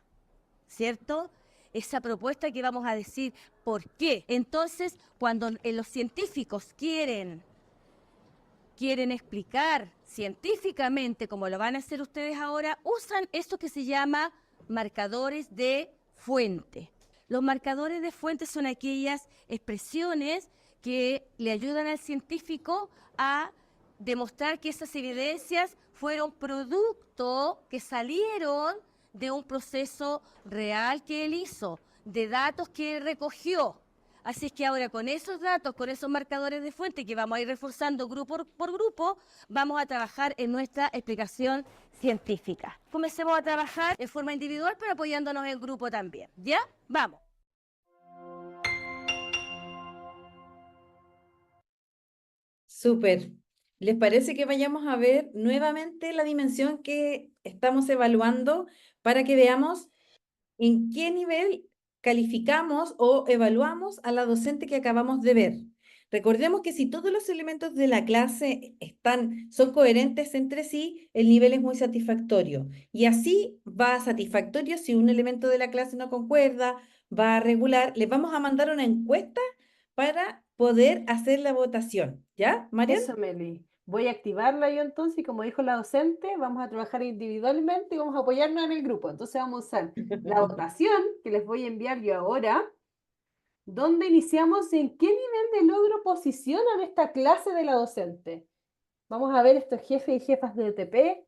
¿cierto? Esa propuesta que vamos a decir por qué. Entonces, cuando los científicos quieren explicar científicamente, como lo van a hacer ustedes ahora, usan esto que se llama marcadores de fuente. Los marcadores de fuente son aquellas expresiones que le ayudan al científico a demostrar que esas evidencias fueron producto que salieron de un proceso real que él hizo, de datos que él recogió. Así es que ahora con esos datos, con esos marcadores de fuente que vamos a ir reforzando grupo por grupo, vamos a trabajar en nuestra explicación científica. Comencemos a trabajar de forma individual, pero apoyándonos en grupo también. ¿Ya? Vamos. Súper. ¿Les parece que vayamos a ver nuevamente la dimensión que estamos evaluando para que veamos en qué nivel calificamos o evaluamos a la docente que acabamos de ver? Recordemos que si todos los elementos de la clase son coherentes entre sí, el nivel es muy satisfactorio. Y así va a satisfactorio si un elemento de la clase no concuerda, va a regular. Les vamos a mandar una encuesta para poder hacer la votación. ¿Ya, Marian? Eso, Meli. Voy a activarla yo entonces y como dijo la docente, vamos a trabajar individualmente y vamos a apoyarnos en el grupo. Entonces vamos a usar la votación que les voy a enviar yo ahora, donde iniciamos en qué nivel de logro posicionan esta clase de la docente. Vamos a ver estos jefes y jefas de ETP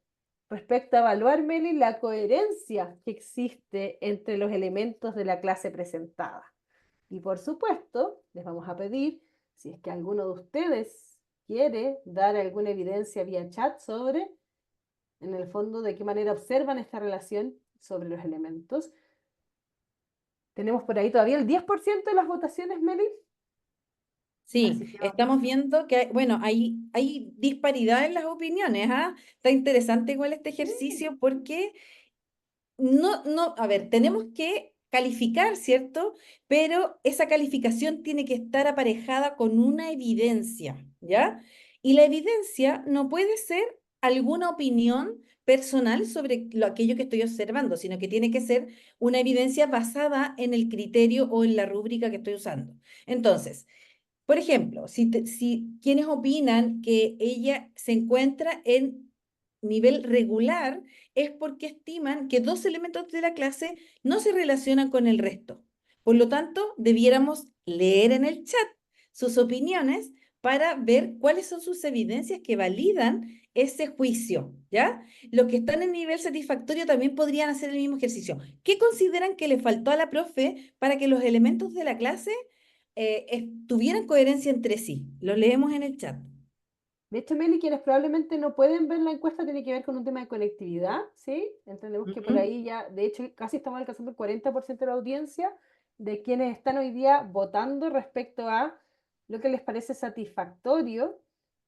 respecto a evaluar, Meli, la coherencia que existe entre los elementos de la clase presentada. Y por supuesto, les vamos a pedir, si es que alguno de ustedes quiere dar alguna evidencia vía chat sobre, en el fondo, de qué manera observan esta relación sobre los elementos. Tenemos por ahí todavía el 10% de las votaciones, Meli. Sí, Así que estamos viendo que, bueno, hay disparidad en las opiniones, ¿ah? Está interesante igual este ejercicio porque a ver, tenemos que calificar, ¿cierto? Pero esa calificación tiene que estar aparejada con una evidencia, ¿ya? Y la evidencia no puede ser alguna opinión personal sobre aquello que estoy observando, sino que tiene que ser una evidencia basada en el criterio o en la rúbrica que estoy usando. Entonces, por ejemplo, si quienes opinan que ella se encuentra en nivel regular, es porque estiman que dos elementos de la clase no se relacionan con el resto. Por lo tanto, debiéramos leer en el chat sus opiniones para ver cuáles son sus evidencias que validan ese juicio, ¿ya? Los que están en nivel satisfactorio también podrían hacer el mismo ejercicio. ¿Qué consideran que le faltó a la profe para que los elementos de la clase tuvieran coherencia entre sí? Lo leemos en el chat. de hecho, Meli, quienes probablemente no pueden ver la encuesta tiene que ver con un tema de conectividad, ¿sí? Entendemos que por Ujú, ahí ya, de hecho, casi estamos alcanzando el 40% de la audiencia de quienes están hoy día votando respecto a lo que les parece satisfactorio,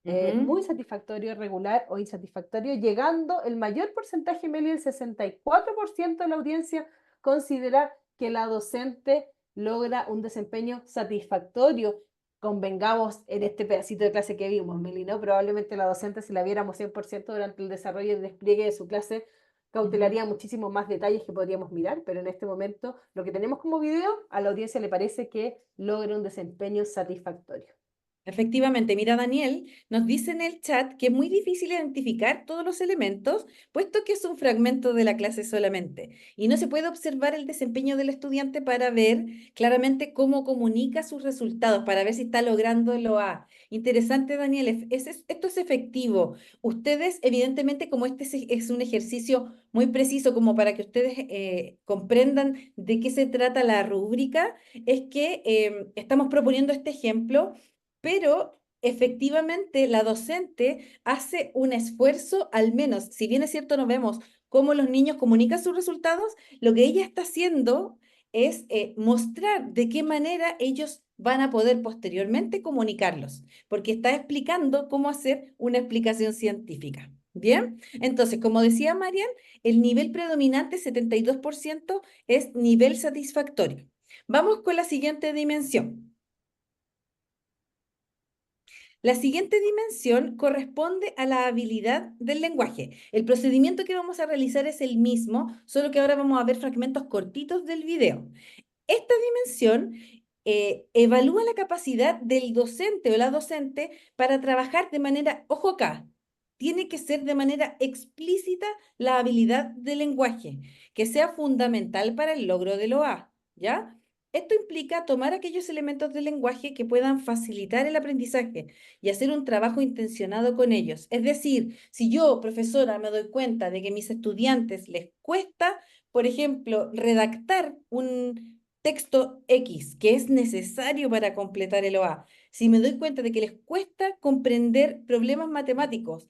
ujú. muy satisfactorio, regular o insatisfactorio, llegando el mayor porcentaje, Meli, el 64% de la audiencia considera que la docente logra un desempeño satisfactorio. Convengamos en este pedacito de clase que vimos, Meli, ¿no? Probablemente la docente, si la viéramos 100% durante el desarrollo y despliegue de su clase, Ujú. cautelaría muchísimo más detalles que podríamos mirar, pero en este momento lo que tenemos como video, a la audiencia le parece que logra un desempeño satisfactorio. Efectivamente, mira, Daniel nos dice en el chat que es muy difícil identificar todos los elementos, puesto que es un fragmento de la clase solamente, y no se puede observar el desempeño del estudiante para ver claramente cómo comunica sus resultados, para ver si está logrando el OA. Interesante, Daniel, esto es efectivo. Ustedes, evidentemente, como este es un ejercicio muy preciso, como para que ustedes comprendan de qué se trata la rúbrica, es que estamos proponiendo este ejemplo, pero efectivamente la docente hace un esfuerzo, al menos, si bien es cierto, no vemos cómo los niños comunican sus resultados, lo que ella está haciendo es mostrar de qué manera ellos van a poder posteriormente comunicarlos, porque está explicando cómo hacer una explicación científica. Bien, entonces, como decía Marian, el nivel predominante, 72%, es nivel satisfactorio. Vamos con la siguiente dimensión. La siguiente dimensión corresponde a la habilidad del lenguaje. El procedimiento que vamos a realizar es el mismo, solo que ahora vamos a ver fragmentos cortitos del video. Esta dimensión evalúa la capacidad del docente o la docente para trabajar de manera, ojo acá, tiene que ser de manera explícita la habilidad del lenguaje, que sea fundamental para el logro del OA, ¿ya? Esto implica tomar aquellos elementos del lenguaje que puedan facilitar el aprendizaje y hacer un trabajo intencionado con ellos. Es decir, si yo, profesora, me doy cuenta de que a mis estudiantes les cuesta, por ejemplo, redactar un texto X que es necesario para completar el OA, si me doy cuenta de que les cuesta comprender problemas matemáticos,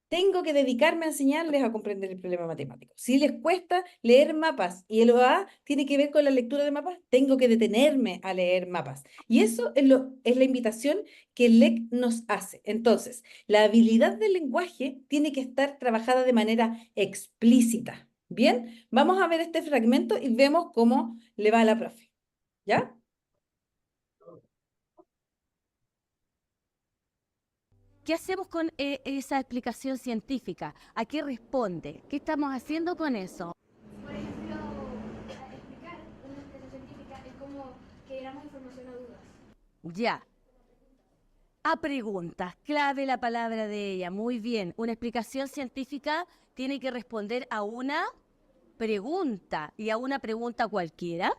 tengo que dedicarme a enseñarles a comprender el problema matemático. Si les cuesta leer mapas y el OA tiene que ver con la lectura de mapas, tengo que detenerme a leer mapas. Y eso es la invitación que el LEC nos hace. Entonces, la habilidad del lenguaje tiene que estar trabajada de manera explícita. Bien, vamos a ver este fragmento y vemos cómo le va a la profe. ¿Ya? ¿Qué hacemos con esa explicación científica? ¿A qué responde? ¿Qué estamos haciendo con eso? Por ejemplo, explicar una explicación científica es como que damos información a dudas. Ya. A preguntas, clave la palabra de ella. Muy bien. Una explicación científica tiene que responder a una pregunta y a una pregunta cualquiera.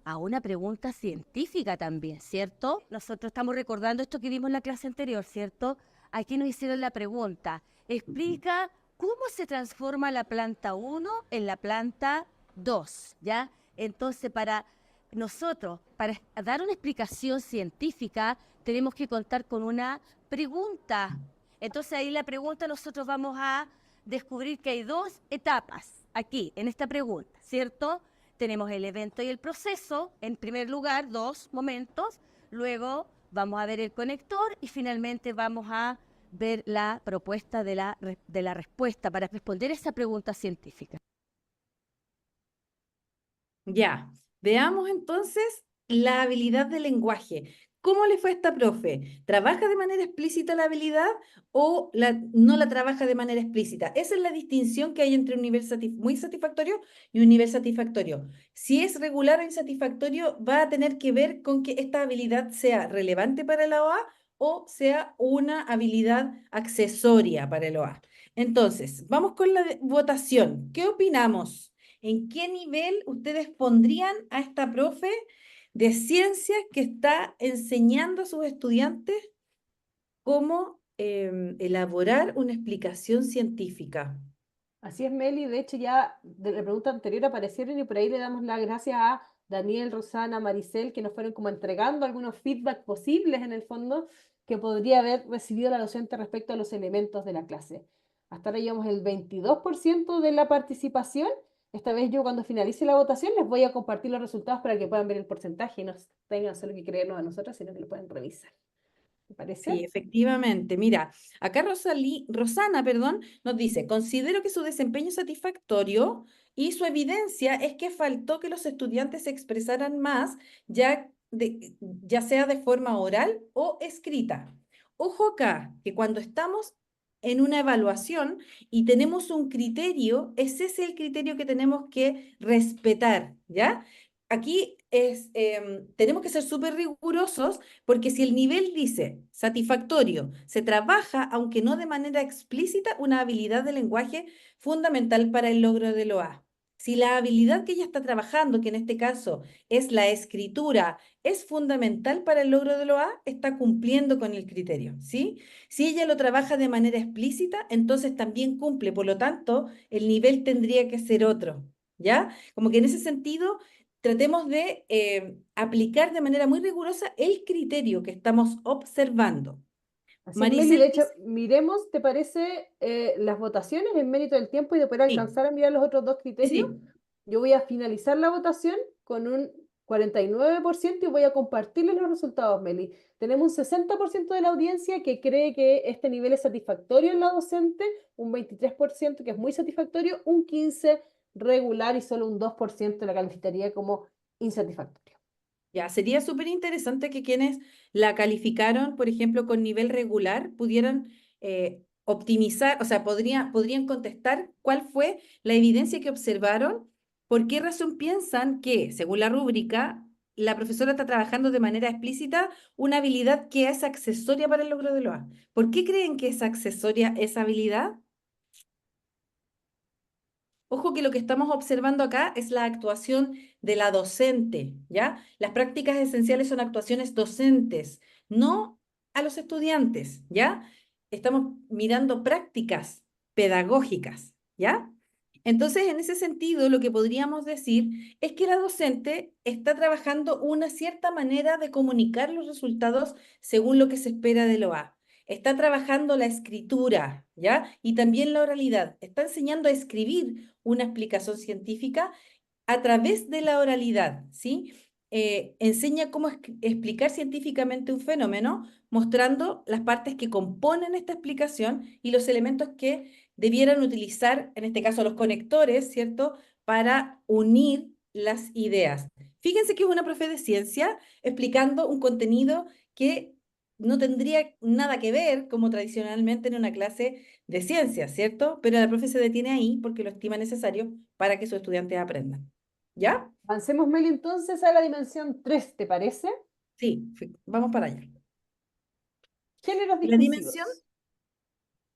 A una pregunta científica también, ¿cierto? Nosotros estamos recordando esto que vimos en la clase anterior, ¿cierto? Aquí nos hicieron la pregunta. Explica ¿cómo se transforma la planta 1 en la planta 2? ¿Ya? Entonces, para nosotros, para dar una explicación científica, tenemos que contar con una pregunta. Entonces, ahí la pregunta nosotros vamos a descubrir que hay dos etapas aquí, en esta pregunta, ¿cierto? Tenemos el evento y el proceso, en primer lugar, dos momentos, luego vamos a ver el conector y finalmente vamos a ver la propuesta de la respuesta para responder esa pregunta científica. Ya, veamos entonces la habilidad del lenguaje. ¿Cómo le fue a esta profe? ¿Trabaja de manera explícita la habilidad o no la trabaja de manera explícita? Esa es la distinción que hay entre un nivel muy satisfactorio y un nivel satisfactorio. Si es regular o insatisfactorio, va a tener que ver con que esta habilidad sea relevante para la OA o sea una habilidad accesoria para el OA. Entonces, vamos con la votación. ¿Qué opinamos? ¿En qué nivel ustedes pondrían a esta profe de ciencias que está enseñando a sus estudiantes cómo elaborar una explicación científica? Así es, Meli. De hecho, ya de la pregunta anterior aparecieron y por ahí le damos las gracias a Daniel, Rosana, Maricel, que nos fueron como entregando algunos feedback posibles en el fondo que podría haber recibido la docente respecto a los elementos de la clase. Hasta ahora llevamos el 22% de la participación. Esta vez yo cuando finalice la votación les voy a compartir los resultados para que puedan ver el porcentaje y no tengan solo que creernos a nosotros, sino que lo pueden revisar. ¿Te parece? Sí, efectivamente. Mira, acá Rosana, perdón, nos dice, considero que su desempeño es satisfactorio y su evidencia es que faltó que los estudiantes se expresaran más, ya sea de forma oral o escrita. Ojo acá, que cuando estamos en una evaluación y tenemos un criterio, ese es el criterio que tenemos que respetar, ¿ya? Aquí tenemos que ser súper rigurosos porque si el nivel dice satisfactorio, se trabaja, aunque no de manera explícita, una habilidad de lenguaje fundamental para el logro del OA. Si la habilidad que ella está trabajando, que en este caso es la escritura, es fundamental para el logro del OA, está cumpliendo con el criterio, ¿sí? Si ella lo trabaja de manera explícita, entonces también cumple, por lo tanto, el nivel tendría que ser otro, ¿ya? Como que en ese sentido tratemos de aplicar de manera muy rigurosa el criterio que estamos observando. Así es, Meli. Maricel De hecho, dice, miremos, ¿te parece las votaciones en mérito del tiempo y de poder sí, alcanzar a mirar los otros dos sí, criterios? sí, Yo voy a finalizar la votación con un 49% y voy a compartirles los resultados, Meli. Tenemos un 60% de la audiencia que cree que este nivel es satisfactorio en la docente, un 23% que es muy satisfactorio, un 15% regular y solo un 2% la calificaría como insatisfactorio. ya, sería súper interesante que quienes la calificaron, por ejemplo, con nivel regular, pudieran optimizar, o sea, podrían contestar cuál fue la evidencia que observaron, por qué razón piensan que, según la rúbrica, la profesora está trabajando de manera explícita una habilidad que es accesoria para el logro de OA. ¿Por qué creen que es accesoria esa habilidad? Ojo que lo que estamos observando acá es la actuación de la docente, ¿ya? Las prácticas esenciales son actuaciones docentes, no a los estudiantes, ¿ya? Estamos mirando prácticas pedagógicas, ¿ya? Entonces, en ese sentido, lo que podríamos decir es que la docente está trabajando una cierta manera de comunicar los resultados según lo que se espera de OA. Está trabajando la escritura, ¿ya? Y también la oralidad. Está enseñando a escribir una explicación científica a través de la oralidad, ¿sí? Enseña cómo explicar científicamente un fenómeno, mostrando las partes que componen esta explicación y los elementos que debieran utilizar, en este caso los conectores, ¿cierto?, para unir las ideas. Fíjense que es una profe de ciencia explicando un contenido que no tendría nada que ver, como tradicionalmente en una clase de ciencia, ¿cierto? Pero la profe se detiene ahí porque lo estima necesario para que sus estudiantes aprendan. ¿Ya? Avancemos, Meli, entonces a la dimensión 3, ¿te parece? Sí, vamos para allá. Géneros La dimensión,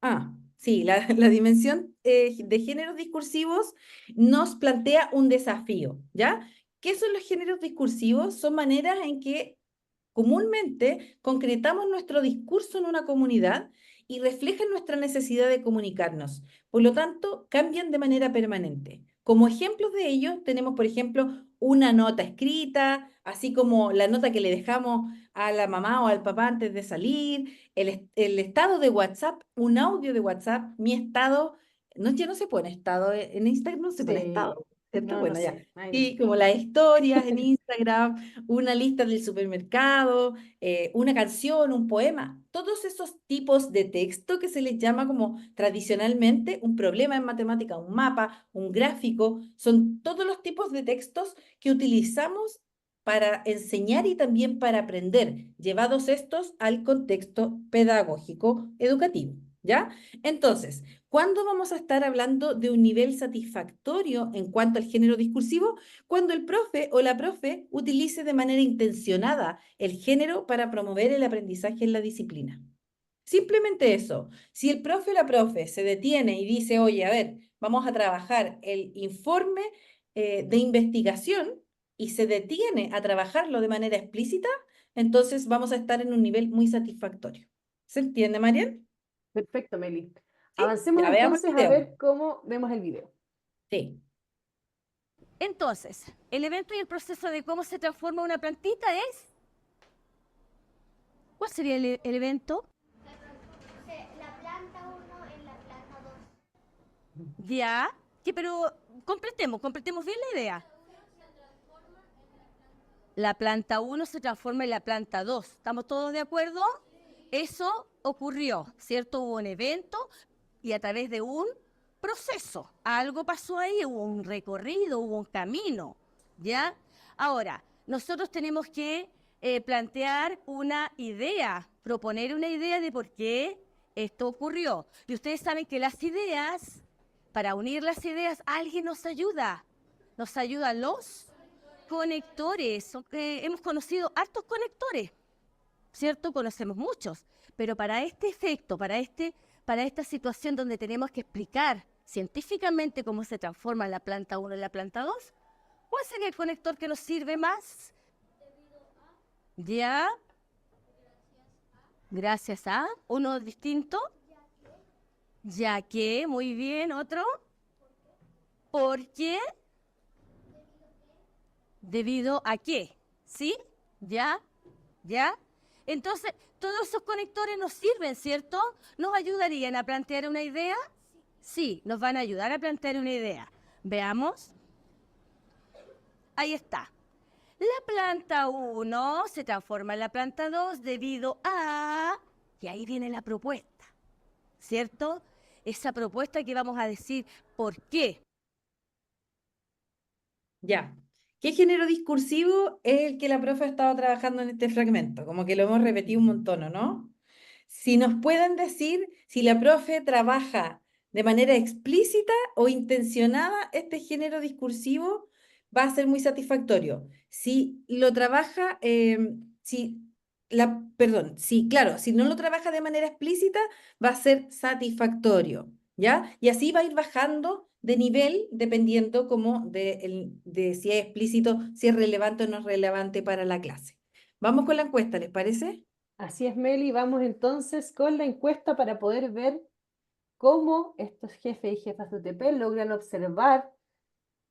discursivos. sí, la dimensión de géneros discursivos nos plantea un desafío, ¿ya? ¿Qué son los géneros discursivos? Son maneras en que comúnmente concretamos nuestro discurso en una comunidad y reflejan nuestra necesidad de comunicarnos. Por lo tanto, cambian de manera permanente. Como ejemplos de ello, tenemos, por ejemplo, una nota escrita, así como la nota que le dejamos a la mamá o al papá antes de salir, el estado de WhatsApp, un audio de WhatsApp, mi estado, no, ya no se pone estado, en Instagram no se pone Sí, estado, ¿cierto? no, no Bueno, ya. sé. Ay, no. Sí, como las historias en Instagram, una lista del supermercado, una canción, un poema, todos esos tipos de texto que se les llama como tradicionalmente un problema en matemática, un mapa, un gráfico, son todos los tipos de textos que utilizamos para enseñar y también para aprender, llevados estos al contexto pedagógico educativo, ¿ya? Entonces, ¿cuándo vamos a estar hablando de un nivel satisfactorio en cuanto al género discursivo? Cuando el profe o la profe utilice de manera intencionada el género para promover el aprendizaje en la disciplina. Simplemente eso. Si el profe o la profe se detiene y dice, oye, a ver, vamos a trabajar el informe de investigación y se detiene a trabajarlo de manera explícita, entonces vamos a estar en un nivel muy satisfactorio. ¿Se entiende, Marian? Perfecto, Meli. Sí, Avancemos ya veamos entonces el a video. ver cómo vemos el video. Sí. Entonces, el evento y el proceso de cómo se transforma una plantita es... ¿Cuál sería el evento? La planta uno en la planta 2. Ya, que pero completemos bien la idea. La planta 1 se transforma en la planta 2. ¿Estamos todos de acuerdo? Eso ocurrió, ¿cierto? Hubo un evento y a través de un proceso. Algo pasó ahí, hubo un recorrido, hubo un camino, ¿ya? Ahora, nosotros tenemos que plantear una idea, proponer una idea de por qué esto ocurrió. Y ustedes saben que las ideas, para unir las ideas, alguien nos ayuda. Nos ayudan los conectores. Hemos conocido hartos conectores, ¿cierto? Conocemos muchos, pero para este efecto, para esta situación donde tenemos que explicar científicamente cómo se transforma la planta 1 en la planta 2, ¿cuál sería el conector que nos sirve más? ¿Ya? Gracias a uno distinto. Ya que, muy bien, otro. ¿Por qué? ¿Debido a qué? ¿Sí? ¿Ya? ¿Ya? Entonces, todos esos conectores nos sirven, ¿cierto? ¿Nos ayudarían a plantear una idea? Sí, nos van a ayudar a plantear una idea. Veamos. Ahí está. La planta 1 se transforma en la planta 2 debido a... Y ahí viene la propuesta, ¿cierto? Esa propuesta que vamos a decir, ¿por qué? Ya. ¿Qué género discursivo es el que la profe ha estado trabajando en este fragmento? Como que lo hemos repetido un montón, ¿o no? Si nos pueden decir si la profe trabaja de manera explícita o intencionada este género discursivo, va a ser muy satisfactorio. Si lo trabaja, perdón, sí, claro, si no lo trabaja de manera explícita, va a ser satisfactorio, ¿ya? Y así va a ir bajando de nivel dependiendo como de si es explícito, si es relevante o no es relevante para la clase. Vamos con la encuesta, ¿les parece? Así es, Meli. Vamos entonces con la encuesta para poder ver cómo estos jefes y jefas de UTP logran observar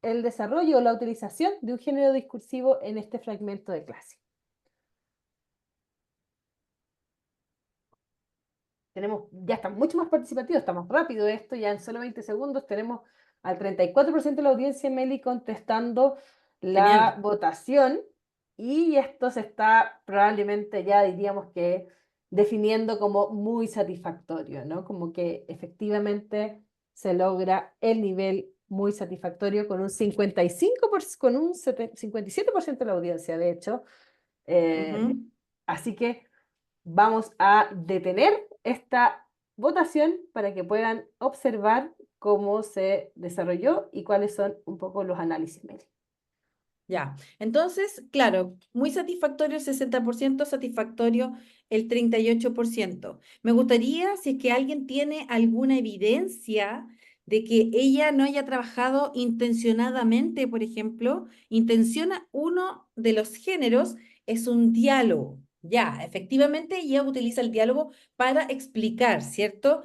el desarrollo o la utilización de un género discursivo en este fragmento de clase. Ya está mucho más participativo, está más rápido esto, ya en solo 20 segundos tenemos al 34% de la audiencia, Meli, contestando la Genial. votación, y esto se está probablemente ya diríamos que definiendo como muy satisfactorio, ¿no? Como que efectivamente se logra el nivel muy satisfactorio con un 57% de la audiencia, de hecho. Eh, Ujú. Así que vamos a detener esta votación para que puedan observar cómo se desarrolló y cuáles son un poco los análisis, Meli. Ya, entonces, claro, muy satisfactorio el 60%, satisfactorio el 38%. Me gustaría, si es que alguien tiene alguna evidencia de que ella no haya trabajado intencionadamente, por ejemplo, intenciona uno de los géneros, es un diálogo. Ya, efectivamente, ella utiliza el diálogo para explicar, ¿cierto?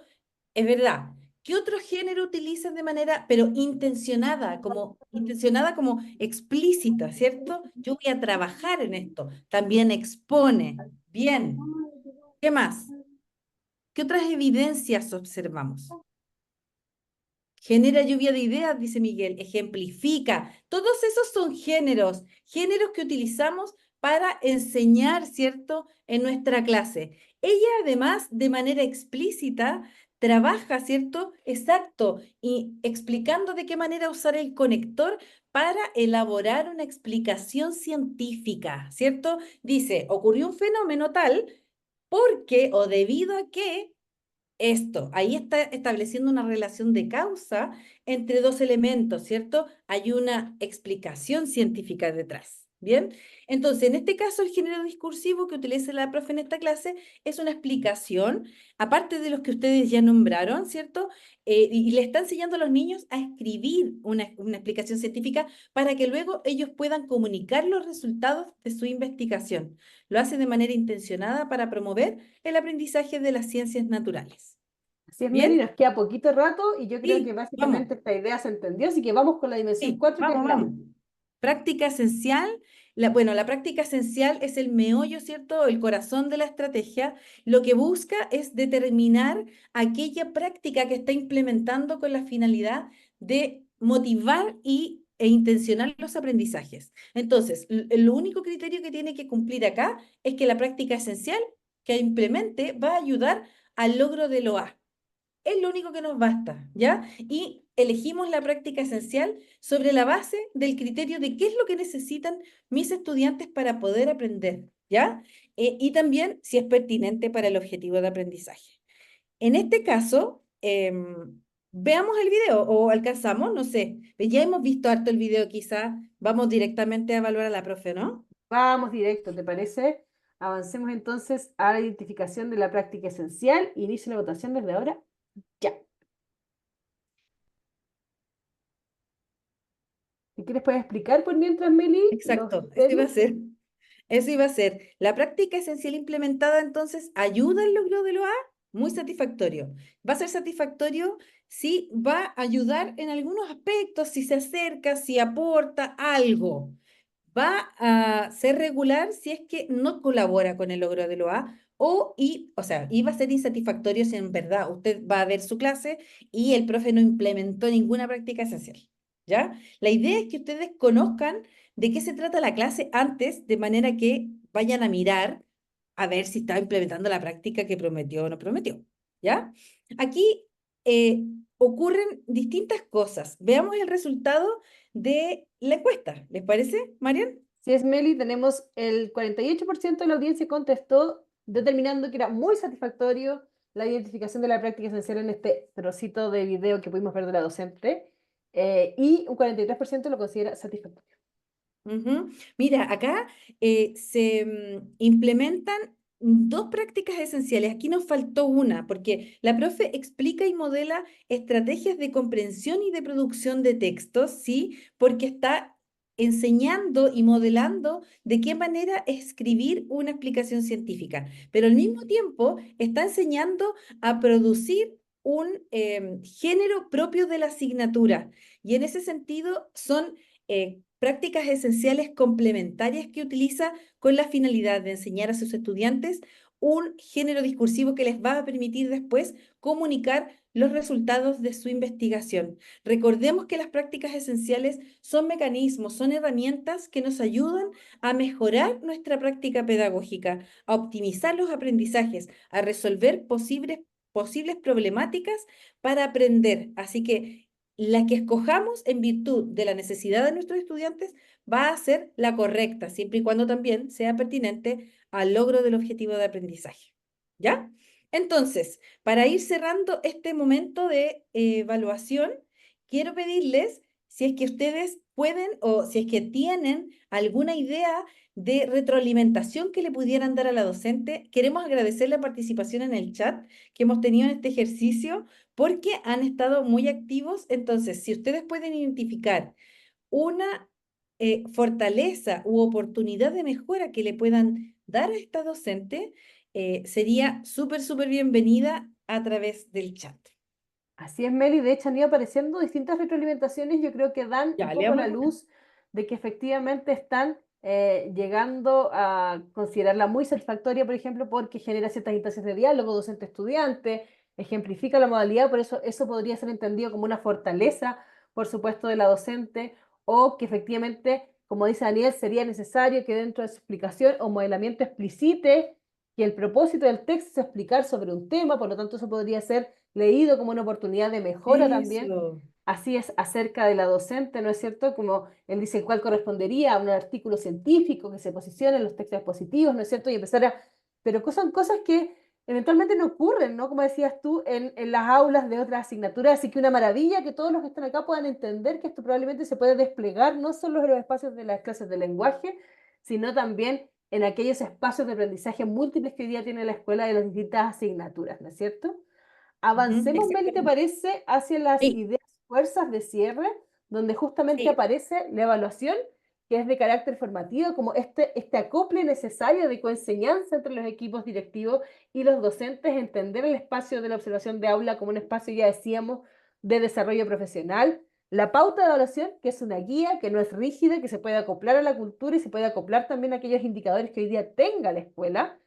Es verdad. ¿Qué otro género utilizan de manera, pero intencionada como explícita, ¿cierto? Yo voy a trabajar en esto. También expone. Bien. ¿Qué más? ¿Qué otras evidencias observamos? Genera lluvia de ideas, dice Miguel, ejemplifica. Todos esos son géneros, géneros que utilizamos para enseñar, ¿cierto?, en nuestra clase. Ella además, de manera explícita, trabaja, ¿cierto?, exacto, y explicando de qué manera usar el conector para elaborar una explicación científica, ¿cierto? Dice, ocurrió un fenómeno tal porque o debido a que esto, ahí está estableciendo una relación de causa entre dos elementos, ¿cierto? Hay una explicación científica detrás. ¿Bien? Entonces, en este caso, el género discursivo que utiliza la profe en esta clase es una explicación, aparte de los que ustedes ya nombraron, ¿cierto? Y le está enseñando a los niños a escribir una explicación científica para que luego ellos puedan comunicar los resultados de su investigación. Lo hace de manera intencionada para promover el aprendizaje de las ciencias naturales. Así es, Meli, ¿Bien? nos queda poquito rato y yo creo que Sí, vamos. básicamente esta idea se entendió, así que vamos con la dimensión Sí, 4 que es vamos, la vamos. U. Práctica esencial. Bueno, la práctica esencial es el meollo, ¿cierto? El corazón de la estrategia. Lo que busca es determinar aquella práctica que está implementando con la finalidad de motivar e intencionar los aprendizajes. Entonces, lo único criterio que tiene que cumplir acá es que la práctica esencial que implemente va a ayudar al logro de lo A. Es lo único que nos basta, ¿ya? Y elegimos la práctica esencial sobre la base del criterio de qué es lo que necesitan mis estudiantes para poder aprender, ¿ya? Y también si es pertinente para el objetivo de aprendizaje. En este caso, veamos el video o alcanzamos, no sé, ya hemos visto harto el video, quizá vamos directamente a evaluar a la profe, ¿no? Vamos directo, ¿te parece? Avancemos entonces a la identificación de la práctica esencial. Inicio la votación desde ahora. Ya. Si quieres, puedes explicar por mientras, Meli, los Exacto, eso iba a criterios. ser. Eso iba a ser. La práctica esencial implementada entonces ayuda al logro de lo A, muy satisfactorio. Va a ser satisfactorio si va a ayudar en algunos aspectos, si se acerca, si aporta algo. Va a ser regular si es que no colabora con el logro de lo A o sea, y va a ser insatisfactorio si en verdad usted va a ver su clase y el profe no implementó ninguna práctica esencial. ¿Ya? La idea es que ustedes conozcan de qué se trata la clase antes, de manera que vayan a mirar a ver si está implementando la práctica que prometió o no prometió. ¿Ya? Aquí eh, ocurren distintas cosas. Veamos el resultado de la encuesta. ¿Les parece, Marian? Si es Meli, tenemos el 48% de la audiencia contestó, determinando que era muy satisfactorio la identificación de la práctica esencial en este trocito de video que pudimos ver de la docente, y un 43% lo considera satisfactorio. Ujú. Mira, acá se implementan dos prácticas esenciales. Aquí nos faltó una, porque la profe explica y modela estrategias de comprensión y de producción de textos, ¿sí? Porque está enseñando y modelando de qué manera escribir una explicación científica, pero al mismo tiempo está enseñando a producir un género propio de la asignatura. Y en ese sentido son prácticas esenciales complementarias que utiliza con la finalidad de enseñar a sus estudiantes un género discursivo que les va a permitir después comunicar los resultados de su investigación. Recordemos que las prácticas esenciales son mecanismos, son herramientas que nos ayudan a mejorar nuestra práctica pedagógica, a optimizar los aprendizajes, a resolver posibles problemáticas para aprender. Así que la que escojamos en virtud de la necesidad de nuestros estudiantes va a ser la correcta, siempre y cuando también sea pertinente al logro del objetivo de aprendizaje. ¿Ya? Entonces, para ir cerrando este momento de evaluación, quiero pedirles si es que ustedes pueden o si es que tienen alguna idea de retroalimentación que le pudieran dar a la docente. Queremos agradecer la participación en el chat que hemos tenido en este ejercicio porque han estado muy activos. Entonces, si ustedes pueden identificar una fortaleza u oportunidad de mejora que le puedan dar a esta docente, sería súper, súper bienvenida a través del chat. Así es, Meli. De hecho, han ido apareciendo distintas retroalimentaciones. Yo creo que dan un Ya, poco leamos la alguna. luz de que efectivamente están llegando a considerarla muy satisfactoria, por ejemplo, porque genera ciertas instancias de diálogo docente-estudiante, ejemplifica la modalidad, por eso podría ser entendido como una fortaleza, por supuesto, de la docente, o que efectivamente, como dice Daniel, sería necesario que dentro de su explicación o modelamiento explicite que el propósito del texto es explicar sobre un tema, por lo tanto, eso podría ser leído como una oportunidad de mejora también. Eso. Así es acerca de la docente, ¿no es cierto? Como él dice, el cual correspondería a un artículo científico que se posicione en los textos expositivos, ¿no es cierto? Y empezar a... Pero son cosas que eventualmente no ocurren, ¿no? Como decías tú, en las aulas de otras asignaturas. Así que una maravilla que todos los que están acá puedan entender que esto probablemente se puede desplegar no solo en los espacios de las clases de lenguaje, sino también en aquellos espacios de aprendizaje múltiples que hoy día tiene la escuela de las distintas asignaturas, ¿no es cierto? Ujú, Avancemos, Meli, ¿te exactamente. parece? Hacia las Sí, ideas fuerzas de cierre, donde justamente sí. aparece la evaluación, que es de carácter formativo, como este acople necesario de coenseñanza entre los equipos directivos y los docentes, entender el espacio de la observación de aula como un espacio, ya decíamos, de desarrollo profesional. La pauta de evaluación, que es una guía, que no es rígida, que se puede acoplar a la cultura y se puede acoplar también a aquellos indicadores que hoy día tenga la escuela.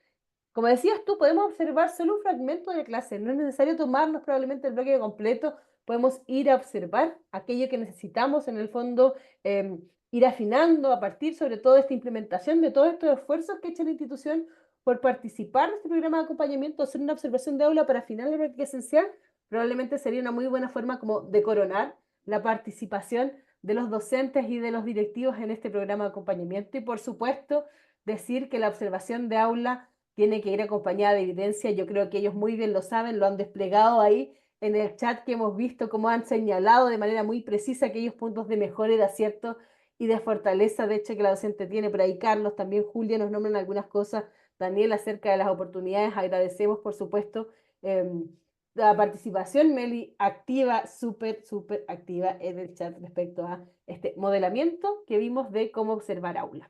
Como decías tú, podemos observar solo un fragmento de clase, no es necesario tomarnos probablemente el bloque completo, podemos ir a observar aquello que necesitamos, en el fondo, ir afinando a partir sobre todo de esta implementación de todos estos esfuerzos que ha hecho la institución por participar en este programa de acompañamiento, hacer una observación de aula para afinar la práctica esencial, probablemente sería una muy buena forma como de coronar la participación de los docentes y de los directivos en este programa de acompañamiento y, por supuesto, decir que la observación de aula tiene que ir acompañada de evidencia. Yo creo que ellos muy bien lo saben, lo han desplegado ahí en el chat que hemos visto, cómo han señalado de manera muy precisa aquellos puntos de mejora y de acierto y de fortaleza, de hecho, que la docente tiene. Por ahí Carlos, también Julia nos nombran algunas cosas, Daniel, acerca de las oportunidades. Agradecemos, por supuesto, la participación, Meli, activa, súper, súper activa en el chat respecto a este modelamiento que vimos de cómo observar aula.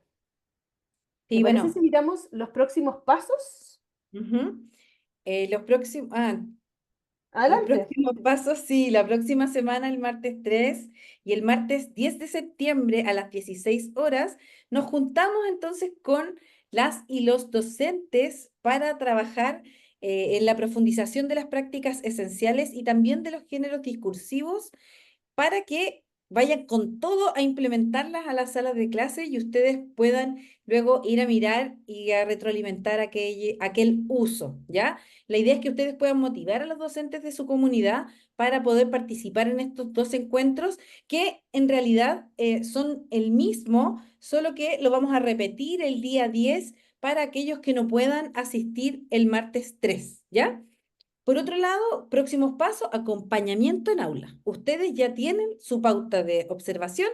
¿Te Sí, parece si bueno. miramos los próximos pasos? Ujú. Los próximos, los Adelante. próximos pasos, sí, la próxima semana, el martes 3 y el martes 10 de septiembre a las 16 horas, nos juntamos entonces con las y los docentes para trabajar en la profundización de las prácticas esenciales y también de los géneros discursivos para que vayan con todo a implementarlas a las salas de clase y ustedes puedan luego ir a mirar y a retroalimentar aquel uso, ¿ya? La idea es que ustedes puedan motivar a los docentes de su comunidad para poder participar en estos dos encuentros que en realidad son el mismo, solo que lo vamos a repetir el día 10 para aquellos que no puedan asistir el martes 3, ¿ya? Por otro lado, próximos pasos, acompañamiento en aula. Ustedes ya tienen su pauta de observación,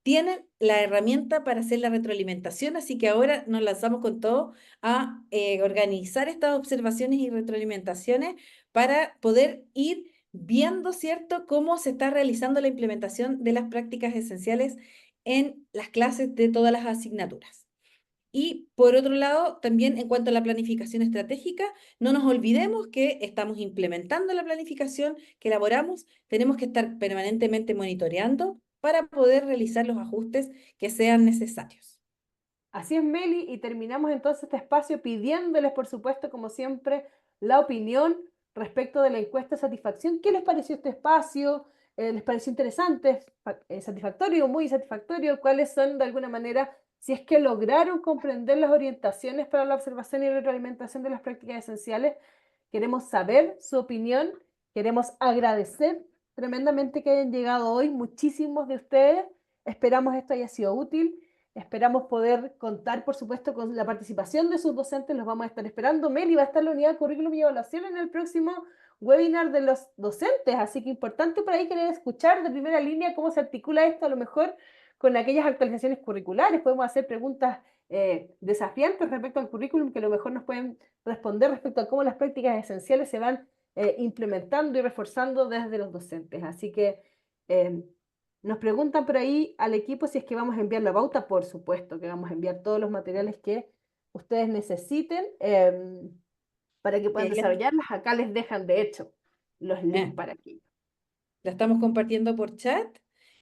tienen la herramienta para hacer la retroalimentación, así que ahora nos lanzamos con todo a organizar estas observaciones y retroalimentaciones para poder ir viendo, ¿cierto?, cómo se está realizando la implementación de las prácticas esenciales en las clases de todas las asignaturas. Y por otro lado, también en cuanto a la planificación estratégica, no nos olvidemos que estamos implementando la planificación que elaboramos, tenemos que estar permanentemente monitoreando para poder realizar los ajustes que sean necesarios. Así es, Meli, y terminamos entonces este espacio pidiéndoles, por supuesto, como siempre, la opinión respecto de la encuesta de satisfacción. ¿Qué les pareció este espacio? ¿Les pareció interesante? ¿Satisfactorio? ¿Muy satisfactorio? ¿Cuáles son, de alguna manera, si es que lograron comprender las orientaciones para la observación y retroalimentación de las prácticas esenciales? Queremos saber su opinión, queremos agradecer tremendamente que hayan llegado hoy, muchísimos de ustedes. Esperamos esto haya sido útil. Esperamos poder contar, por supuesto, con la participación de sus docentes. Los vamos a estar esperando. Meli va a estar en la unidad de currículum y evaluación en el próximo webinar de los docentes. Así que importante por ahí querer escuchar de primera línea cómo se articula esto, a lo mejor con aquellas actualizaciones curriculares. Podemos hacer preguntas desafiantes respecto al currículum que a lo mejor nos pueden responder respecto a cómo las prácticas esenciales se van implementando y reforzando desde los docentes. Así que Nos preguntan por ahí al equipo si es que vamos a enviar la pauta. Por supuesto que vamos a enviar todos los materiales que ustedes necesiten para que puedan Ya- desarrollarlas. Acá les dejan, de hecho, los links eh, para aquello. La estamos compartiendo por chat.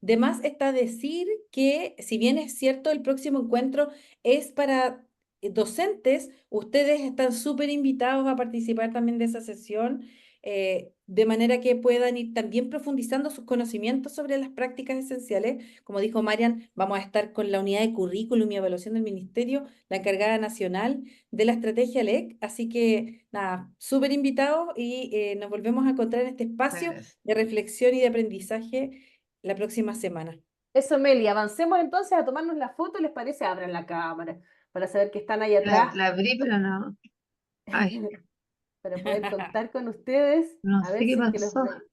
De más está decir que, si bien es cierto, el próximo encuentro es para docentes, ustedes están súper invitados a participar también de esa sesión, de manera que puedan ir también profundizando sus conocimientos sobre las prácticas esenciales. Como dijo Marian, vamos a estar con la unidad de currículum y evaluación del Ministerio, la encargada nacional de la estrategia LEC. Así que, nada, súper invitados y nos volvemos a encontrar en este espacio de reflexión y de aprendizaje la próxima semana. Eso, Meli, avancemos entonces a tomarnos la foto. ¿Les parece? Abran la cámara para saber que están ahí atrás, La abrí, pero no. Ay, para poder contar con ustedes. no A sé ver qué si es que los pasó. ven.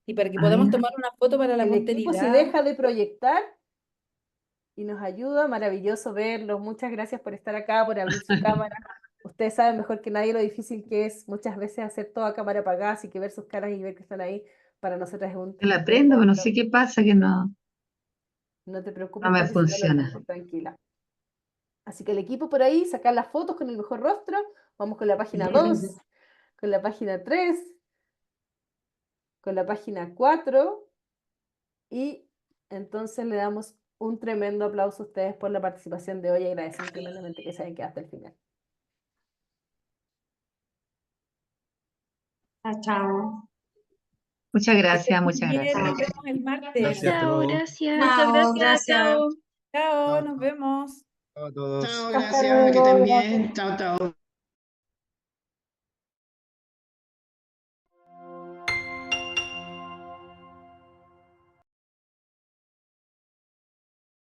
Y para que A podamos ver, tomar una foto para la El equipo, si posteridad. deja de proyectar y nos ayuda, maravilloso verlos. Muchas gracias por estar acá, por abrir su cámara. Ustedes saben mejor que nadie lo difícil que es muchas veces hacer toda cámara apagada, así que ver sus caras y ver que están ahí para nosotras es un la prendo, pero no sé qué pasa, que no No te no preocupes, me Pati, si no lo funciona. hacemos tranquila. Así que el equipo por ahí, sacar las fotos con el mejor rostro. Vamos con la página 2, con la página 3, con la página 4 y entonces le damos un tremendo aplauso a ustedes por la participación de hoy y agradecemos tremendamente que se hayan quedado hasta el final. Chao. Muchas gracias, muchas Bien, gracias. nos vemos el martes. Gracias, hasta Chao, luego. gracias. Chao, Muchas gracias. gracias. Chao. Chao, Chao, nos chao. vemos. Chao a todos. Chao, Hasta gracias, que estén luego, bien. Chao, chao.